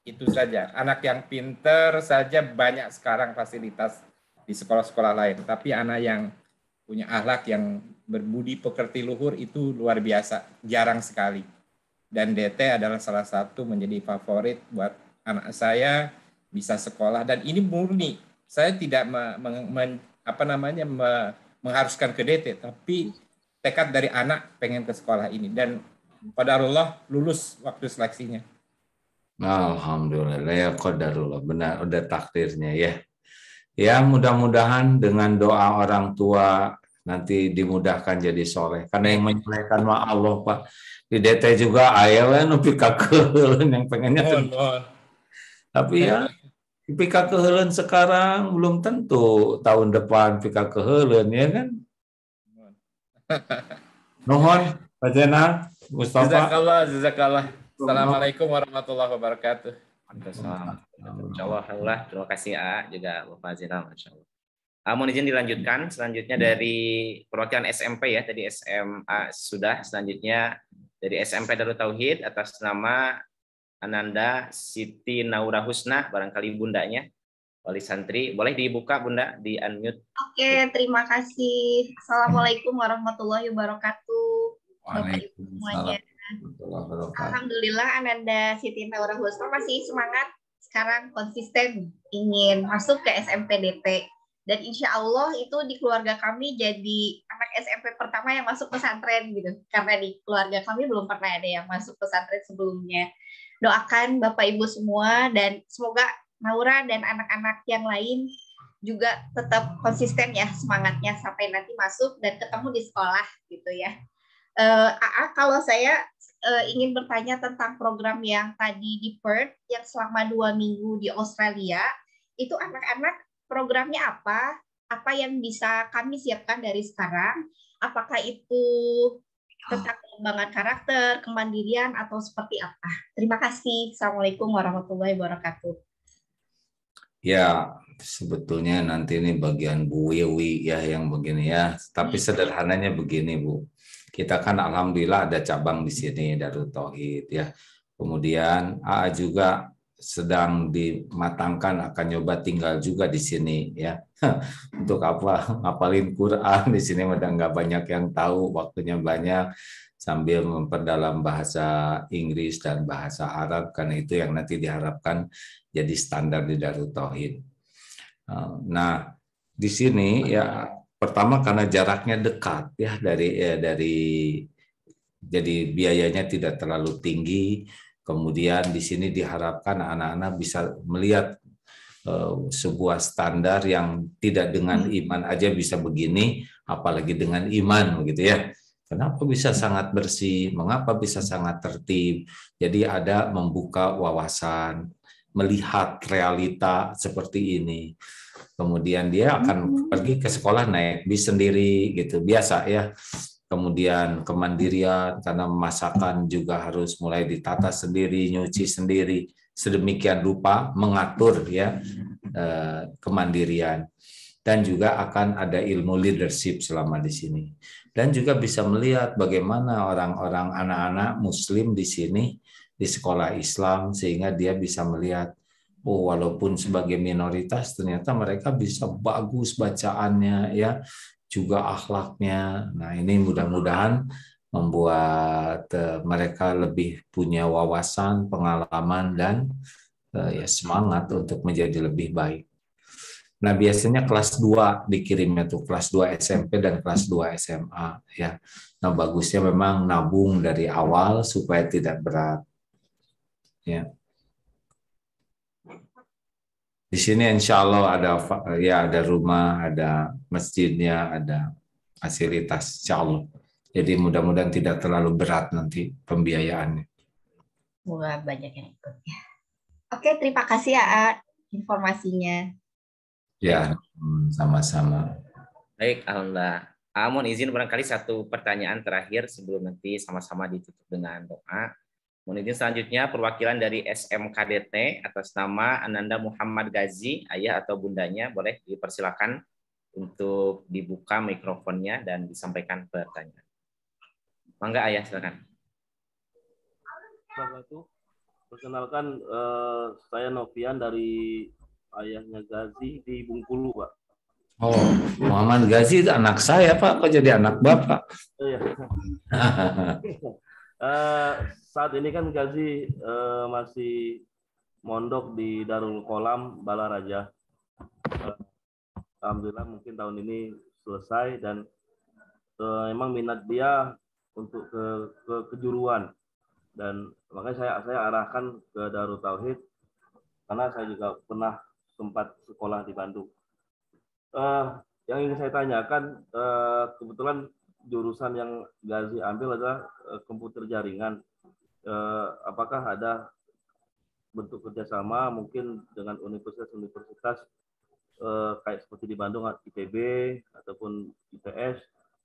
Itu saja. Anak yang pinter saja banyak sekarang fasilitas di sekolah-sekolah lain. Tapi anak yang punya akhlak yang berbudi pekerti luhur itu luar biasa. Jarang sekali. Dan DT adalah salah satu menjadi favorit buat anak saya bisa sekolah. Dan ini murni. Saya tidak mengharuskan ke DT. Tapi tekad dari anak pengen ke sekolah ini. Dan qadarullah lulus waktu seleksinya. Alhamdulillah ya qadarullah, benar udah takdirnya ya. Ya mudah-mudahan dengan doa orang tua nanti dimudahkan jadi soleh. Karena yang menyolehkan mah Allah, Pak. Di DT juga aya nu pika keuleun yang pengennya tapi ya pika keuleun sekarang belum tentu tahun depan pika keuleun ya kan. Nuhun Pak Zainal, Mustafa. Jazakallah. Assalamualaikum warahmatullahi wabarakatuh. Waalaikumsalam. Insyaallah, terima kasih juga Bapak Zainal, masyaallah. Mohon izin dilanjutkan selanjutnya dari perwakilan SMP ya, tadi SMA sudah, selanjutnya dari SMP Darut Tauhid atas nama Ananda Siti Naura Husna, barangkali bundanya, wali santri. Boleh dibuka Bunda, di unmute. Oke, terima kasih. Assalamualaikum warahmatullahi wabarakatuh. Bapak Ibu semuanya. Alhamdulillah Ananda Siti Naura Husna masih semangat, sekarang konsisten ingin masuk ke SMP DT. Dan insya Allah itu di keluarga kami jadi anak SMP pertama yang masuk pesantren gitu. Karena di keluarga kami belum pernah ada yang masuk pesantren sebelumnya. Doakan Bapak Ibu semua dan semoga Naura dan anak-anak yang lain juga tetap konsisten ya semangatnya sampai nanti masuk dan ketemu di sekolah gitu ya. Kalau saya ingin bertanya tentang program yang tadi di Perth yang selama 2 minggu di Australia, itu anak-anak programnya apa? Apa yang bisa kami siapkan dari sekarang? Apakah itu tentang pengembangan karakter, kemandirian, atau seperti apa? Terima kasih. Assalamualaikum warahmatullahi wabarakatuh. Ya, sebetulnya nanti ini bagian Bu Wiwi ya yang begini ya. Tapi sederhananya begini Bu. Kita kan alhamdulillah ada cabang di sini Darut Tauhid ya. Kemudian AA juga sedang dimatangkan akan nyoba tinggal juga di sini ya. Untuk apa? Ngapalin Quran di sini udah nggak banyak yang tahu, waktunya banyak sambil memperdalam bahasa Inggris dan bahasa Arab karena itu yang nanti diharapkan jadi standar di Darut Tauhid. Nah, di sini ya pertama karena jaraknya dekat ya dari jadi biayanya tidak terlalu tinggi. Kemudian di sini diharapkan anak-anak bisa melihat sebuah standar yang tidak dengan iman aja bisa begini, apalagi dengan iman begitu ya. Kenapa bisa sangat bersih? Mengapa bisa sangat tertib? Jadi ada membuka wawasan, melihat realita seperti ini. Kemudian dia akan pergi ke sekolah naik bis sendiri gitu, biasa ya. Kemudian kemandirian karena masakan juga harus mulai ditata sendiri, nyuci sendiri, sedemikian rupa mengatur ya kemandirian. Dan juga akan ada ilmu leadership selama di sini. Dan juga bisa melihat bagaimana orang-orang anak-anak muslim di sini di sekolah Islam sehingga dia bisa melihat walaupun sebagai minoritas ternyata mereka bisa bagus bacaannya ya, juga akhlaknya. Nah, ini mudah-mudahan membuat mereka lebih punya wawasan, pengalaman dan ya semangat untuk menjadi lebih baik. Nah, biasanya kelas 2 dikirimnya tuh, kelas 2 SMP dan kelas 2 SMA ya. Nah, bagusnya memang nabung dari awal supaya tidak berat. Ya. Di sini insya Allah ada rumah, ada masjidnya, ada fasilitas insya Allah. Jadi mudah-mudahan tidak terlalu berat nanti pembiayaannya. Semoga banyak yang ikut ya. Oke, terima kasih ya informasinya. Ya, sama-sama. Baik, alhamdulillah. Mohon izin barangkali satu pertanyaan terakhir sebelum nanti sama-sama ditutup dengan doa. Kemudian selanjutnya perwakilan dari SMKDT atas nama Ananda Muhammad Gazi, ayah atau bundanya, boleh dipersilakan untuk dibuka mikrofonnya dan disampaikan pertanyaan. Mangga ayah, silakan. Perkenalkan, saya Novian dari ayahnya Gazi di Bengkulu, Pak. Oh, Muhammad Gazi itu anak saya, Pak. Kok jadi anak Bapak? Iya. Saat ini kan Gazi masih mondok di Darul Qolam Balaraja. Alhamdulillah mungkin tahun ini selesai dan memang minat dia untuk ke kejuruan, dan makanya saya arahkan ke Darul Tauhid karena saya juga pernah sempat sekolah di Bandung. Yang ingin saya tanyakan, kebetulan jurusan yang Gazi ambil adalah komputer jaringan. Apakah ada bentuk kerjasama mungkin dengan universitas-universitas kayak seperti di Bandung, IPB ataupun ITS,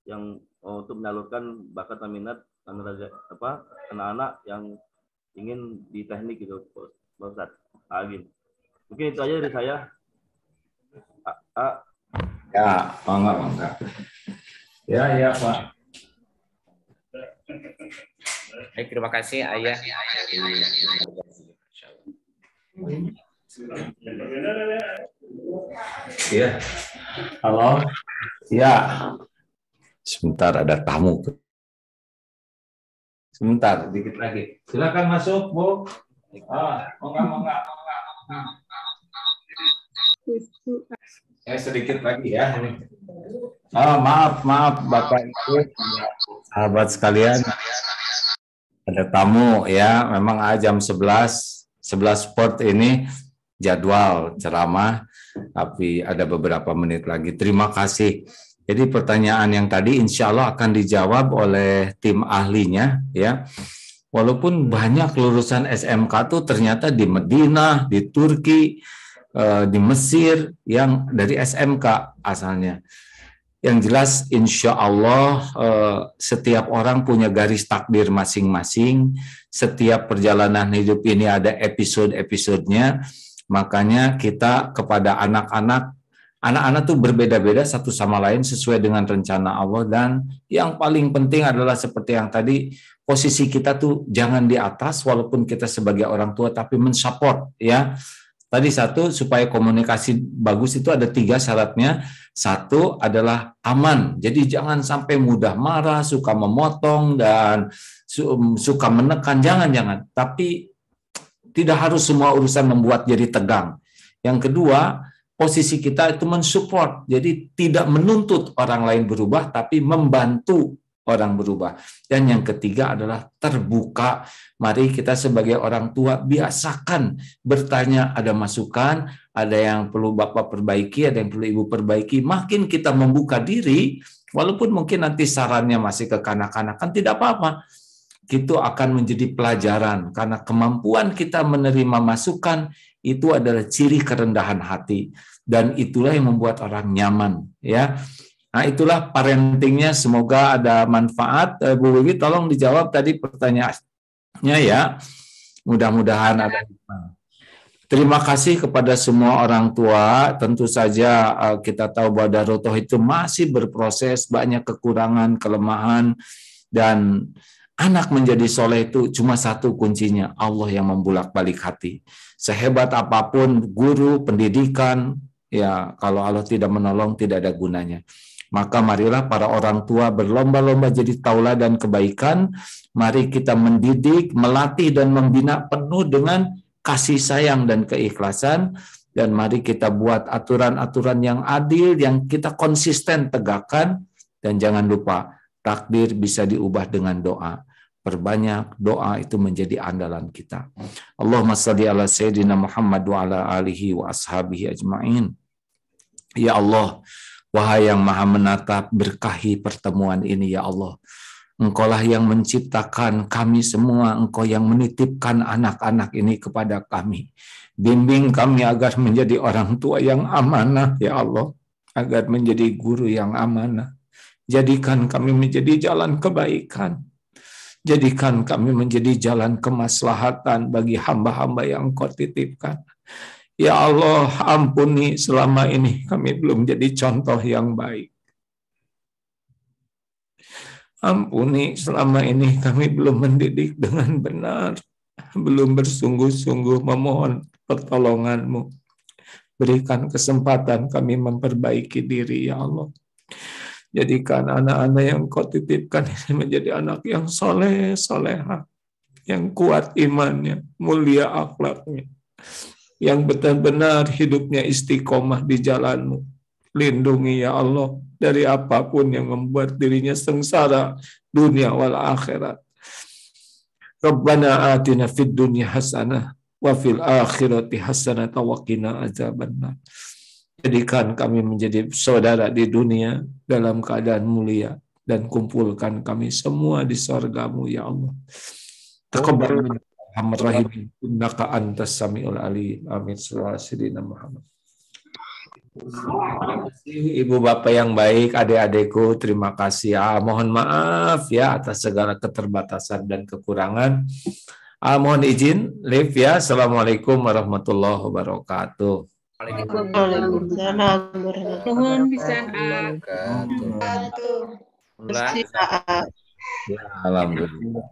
yang untuk menyalurkan bakat dan minat anak-anak yang ingin di teknik gitu, Pak Ustadz? Mungkin itu aja dari saya. Ya, bangga. Ya, Pak. Baik, terima kasih ayah. Ya. Halo. Ya. Sebentar, ada tamu. Sebentar, dikit lagi. Silakan masuk, Bu. Enggak. Sedikit lagi ya. Maaf Bapak Ibu, sahabat sekalian. Ada tamu ya, memang jam 11 sport ini jadwal ceramah, tapi ada beberapa menit lagi. Terima kasih. Jadi pertanyaan yang tadi insya Allah akan dijawab oleh tim ahlinya ya. Walaupun banyak lulusan SMK tuh ternyata di Madinah, di Turki, di Mesir yang dari SMK asalnya. Yang jelas insya Allah setiap orang punya garis takdir masing-masing. Setiap perjalanan hidup ini ada episode-episodenya. Makanya kita kepada anak-anak tuh berbeda-beda satu sama lain sesuai dengan rencana Allah. Dan yang paling penting adalah seperti yang tadi, posisi kita tuh jangan di atas walaupun kita sebagai orang tua, tapi mensupport ya. Tadi satu, supaya komunikasi bagus itu ada 3 syaratnya. Satu adalah aman. Jadi jangan sampai mudah marah, suka memotong, dan suka menekan. Jangan. Tapi tidak harus semua urusan membuat jadi tegang. Yang kedua, posisi kita itu mensupport. Jadi tidak menuntut orang lain berubah, tapi membantu orang berubah. Dan yang ketiga adalah terbuka. Mari kita sebagai orang tua biasakan bertanya, ada masukan, ada yang perlu Bapak perbaiki, ada yang perlu Ibu perbaiki. Makin kita membuka diri, walaupun mungkin nanti sarannya masih kekanak-kanakan, tidak apa-apa. Itu akan menjadi pelajaran, karena kemampuan kita menerima masukan itu adalah ciri kerendahan hati, dan itulah yang membuat orang nyaman ya. Nah, itulah parentingnya, semoga ada manfaat. Bu Wiwi, tolong dijawab tadi pertanyaannya ya. Mudah-mudahan ada. Terima kasih kepada semua orang tua. Tentu saja kita tahu bahwa Darul Tauhid itu masih berproses, banyak kekurangan, kelemahan, dan anak menjadi soleh itu cuma satu kuncinya, Allah yang membulak-balik hati. Sehebat apapun guru, pendidikan, ya kalau Allah tidak menolong tidak ada gunanya. Maka marilah para orang tua berlomba-lomba jadi tauladan kebaikan. Mari kita mendidik, melatih, dan membina penuh dengan kasih sayang dan keikhlasan. Dan mari kita buat aturan-aturan yang adil, yang kita konsisten tegakkan. Dan jangan lupa, takdir bisa diubah dengan doa. Perbanyak doa, itu menjadi andalan kita. Allahumma shalli ala sayyidina Muhammad wa ala alihi wa ashabihi ajma'in. Ya Allah, wahai yang maha menatap, berkahi pertemuan ini ya Allah. Engkaulah yang menciptakan kami semua, Engkau yang menitipkan anak-anak ini kepada kami. Bimbing kami agar menjadi orang tua yang amanah ya Allah, agar menjadi guru yang amanah. Jadikan kami menjadi jalan kebaikan. Jadikan kami menjadi jalan kemaslahatan bagi hamba-hamba yang Engkau titipkan. Ya Allah, ampuni selama ini kami belum jadi contoh yang baik. Ampuni selama ini kami belum mendidik dengan benar, belum bersungguh-sungguh memohon pertolongan-Mu. Berikan kesempatan kami memperbaiki diri, ya Allah. Jadikan anak-anak yang Kau titipkan ini menjadi anak yang soleh, soleha, yang kuat imannya, mulia akhlaknya, yang benar-benar hidupnya istiqomah di jalan-Mu. Lindungi ya Allah dari apapun yang membuat dirinya sengsara dunia wal akhirat. Rabbana atina fid dunya hasanah wa fil akhirati hasanah wa qina azabannar. Jadikan kami menjadi saudara di dunia dalam keadaan mulia dan kumpulkan kami semua di surga-Mu ya Allah. Taqabbal Muhammad rahim innaka antas samiul alim. Amin. Sallallahu Muhammad. Terima kasih Ibu Bapak yang baik, adik-adikku, terima kasih. Mohon maaf ya atas segala keterbatasan dan kekurangan. Mohon izin, live ya. Assalamualaikum warahmatullahi wabarakatuh. Waalaikumsalam warahmatullahi wabarakatuh. Ya, alhamdulillah.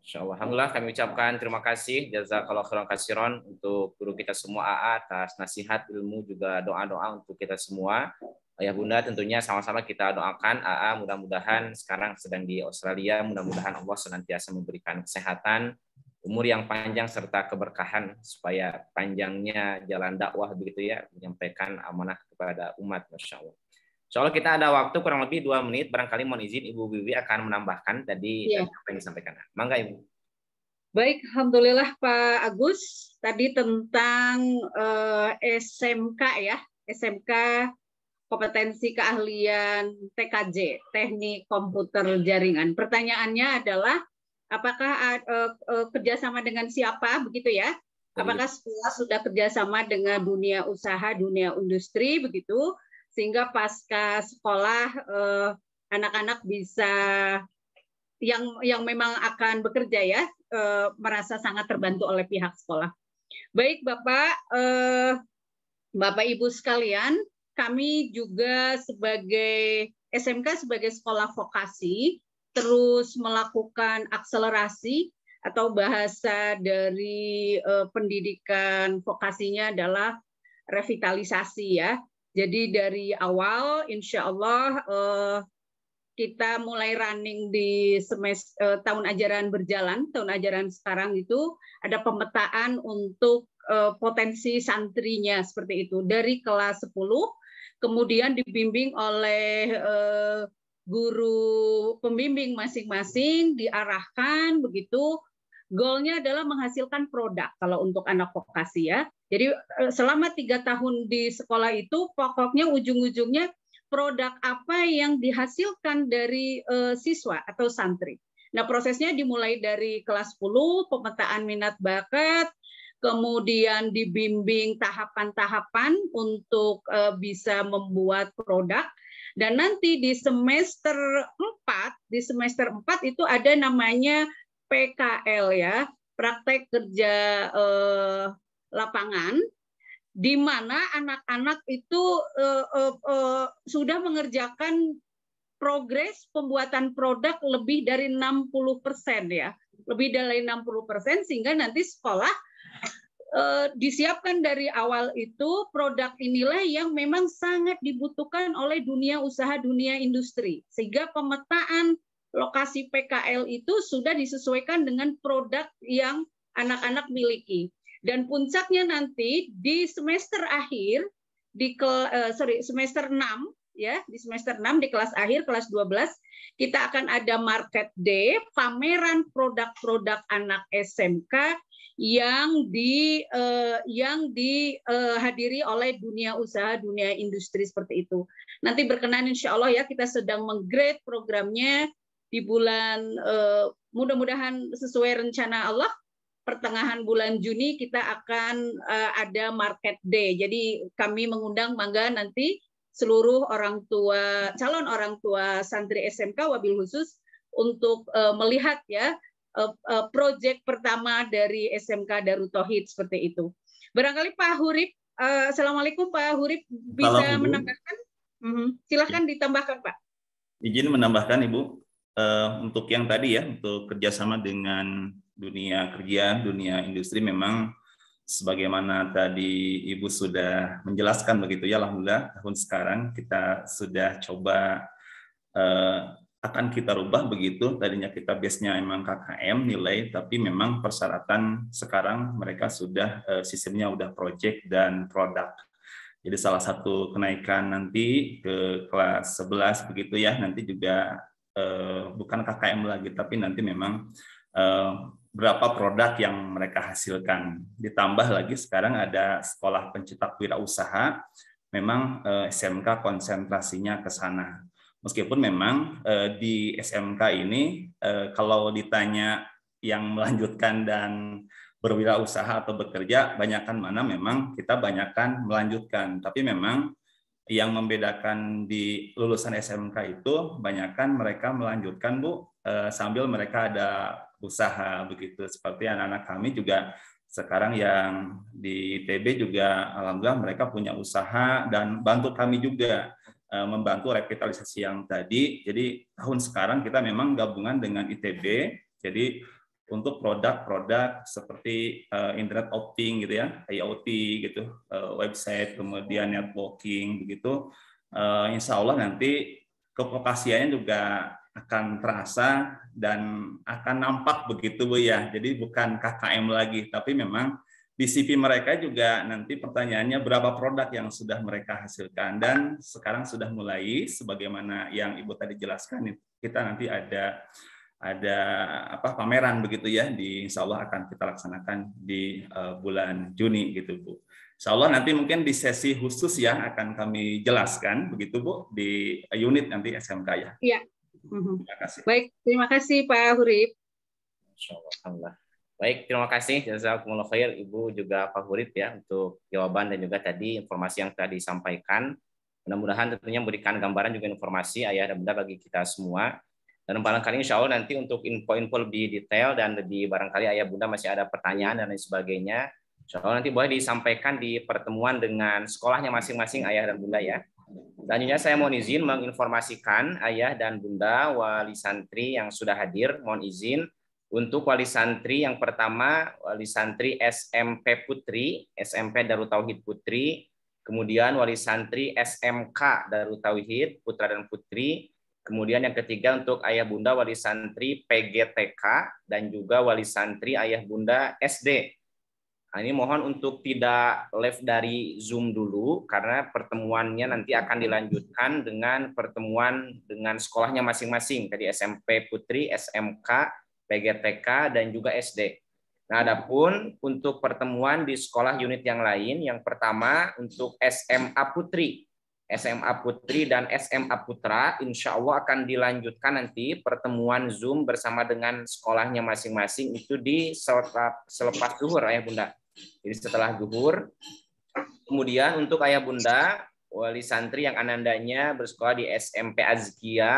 Insyaallah. Alhamdulillah kami ucapkan terima kasih jazakallahu khairan katsiran untuk guru kita semua AA atas nasihat ilmu juga doa-doa untuk kita semua. Ayah Bunda tentunya sama-sama kita doakan AA mudah-mudahan sekarang sedang di Australia, mudah-mudahan Allah senantiasa memberikan kesehatan, umur yang panjang serta keberkahan supaya panjangnya jalan dakwah begitu ya, menyampaikan amanah kepada umat, Masya Allah. Insya Allah kita ada waktu kurang lebih 2 menit, barangkali mohon izin Ibu Bibi akan menambahkan tadi apa yang disampaikan. Mangga Ibu. Baik, alhamdulillah Pak Agus. Tadi tentang SMK ya, SMK kompetensi keahlian TKJ, teknik komputer jaringan. Pertanyaannya adalah apakah kerjasama dengan siapa begitu ya? Apakah sekolah sudah kerjasama dengan dunia usaha, dunia industri begitu? Sehingga pasca sekolah anak-anak bisa yang memang akan bekerja ya merasa sangat terbantu oleh pihak sekolah. Baik Bapak Ibu sekalian, kami juga sebagai SMK sebagai sekolah vokasi terus melakukan akselerasi atau bahasa dari pendidikan vokasinya adalah revitalisasi ya. Jadi dari awal, insya Allah kita mulai running di semester tahun ajaran berjalan, tahun ajaran sekarang itu ada pemetaan untuk potensi santrinya seperti itu dari kelas 10, kemudian dibimbing oleh guru pembimbing masing-masing, diarahkan begitu. Goalnya adalah menghasilkan produk kalau untuk anak vokasi ya. Jadi selama 3 tahun di sekolah itu pokoknya ujung-ujungnya produk apa yang dihasilkan dari siswa atau santri. Nah prosesnya dimulai dari kelas 10, pemetaan minat bakat, kemudian dibimbing tahapan-tahapan untuk bisa membuat produk. Dan nanti di semester 4 itu ada namanya PKL ya, praktek kerja lapangan, di mana anak-anak itu sudah mengerjakan progres pembuatan produk lebih dari 60% ya, lebih dari 60%, sehingga nanti sekolah disiapkan dari awal itu produk inilah yang memang sangat dibutuhkan oleh dunia usaha, dunia industri, sehingga pemetaan lokasi PKL itu sudah disesuaikan dengan produk yang anak-anak miliki. Dan puncaknya nanti di semester akhir, semester 6 ya, di semester 6 di kelas akhir, kelas 12, kita akan ada Market Day, pameran produk-produk anak SMK yang dihadiri oleh dunia usaha, dunia industri seperti itu. Nanti berkenan insya Allah ya, kita sedang menggrade programnya di bulan mudah-mudahan sesuai rencana Allah, pertengahan bulan Juni kita akan ada Market Day. Jadi kami mengundang mangga nanti seluruh orang tua, calon orang tua santri SMK wabil khusus untuk melihat ya proyek pertama dari SMK Darut Tauhid seperti itu. Barangkali Pak Hurib, Assalamualaikum Pak Hurib, bisa menambahkan? Silahkan ditambahkan Pak. Izin menambahkan Ibu, untuk yang tadi ya, untuk kerjasama dengan dunia kerja, dunia industri, memang sebagaimana tadi Ibu sudah menjelaskan begitu ya, alhamdulillah tahun sekarang kita sudah coba akan kita rubah begitu. Tadinya kita base-nya emang KKM nilai, tapi memang persyaratan sekarang mereka sudah sistemnya udah project dan produk. Jadi salah satu kenaikan nanti ke kelas 11 begitu ya, nanti juga bukan KKM lagi, tapi nanti memang berapa produk yang mereka hasilkan. Ditambah lagi sekarang ada sekolah pencetak wirausaha, memang SMK konsentrasinya ke sana. Meskipun memang di SMK ini kalau ditanya yang melanjutkan dan berwirausaha atau bekerja, banyakkan mana memang kita banyakkan melanjutkan. Tapi memang yang membedakan di lulusan SMK itu banyakkan mereka melanjutkan Bu, sambil mereka ada usaha begitu. Seperti anak-anak kami juga sekarang yang di ITB juga alhamdulillah mereka punya usaha dan bantu kami juga membantu revitalisasi yang tadi. Jadi tahun sekarang kita memang gabungan dengan ITB. Jadi untuk produk-produk seperti internet of things gitu ya, IoT gitu, website, kemudian networking begitu, insya Allah nanti kevokasiannya juga akan terasa dan akan nampak begitu Bu ya. Jadi bukan KKM lagi, tapi memang di CV mereka juga nanti pertanyaannya berapa produk yang sudah mereka hasilkan, dan sekarang sudah mulai sebagaimana yang Ibu tadi jelaskan, kita nanti ada pameran begitu ya, di insya Allah akan kita laksanakan di bulan Juni gitu Bu. Insya Allah nanti mungkin di sesi khusus ya akan kami jelaskan begitu Bu di unit nanti SMK ya. Iya. Terima kasih. Baik, terima kasih Pak Hurib. Alhamdulillah. Baik, terima kasih jazakumullah khair Ibu juga Pak Hurib ya untuk jawaban dan juga tadi informasi yang tadi disampaikan. Mudah-mudahan tentunya memberikan gambaran juga informasi ayah dan bunda bagi kita semua. Dan barangkali insya Allah nanti untuk info-info lebih detail dan lebih barangkali ayah bunda masih ada pertanyaan dan lain sebagainya, insya Allah nanti boleh disampaikan di pertemuan dengan sekolahnya masing-masing ayah dan bunda ya. Selanjutnya saya mohon izin menginformasikan ayah dan bunda wali santri yang sudah hadir, mohon izin untuk wali santri yang pertama, wali santri SMP Putri, SMP Darut Tauhid Putri, kemudian wali santri SMK Darut Tauhid Putra dan Putri, kemudian yang ketiga untuk ayah bunda wali santri PGTK dan juga wali santri ayah bunda SD. Nah, ini mohon untuk tidak live dari Zoom dulu karena pertemuannya nanti akan dilanjutkan dengan pertemuan dengan sekolahnya masing-masing, tadi SMP Putri, SMK, PGTK dan juga SD. Nah, adapun untuk pertemuan di sekolah unit yang lain, yang pertama untuk SMA Putri dan SMA Putra, insya Allah akan dilanjutkan nanti pertemuan Zoom bersama dengan sekolahnya masing-masing itu di selepas zuhur ayah bunda. Jadi setelah zuhur. Kemudian untuk ayah bunda wali santri yang anandanya bersekolah di SMP Azkia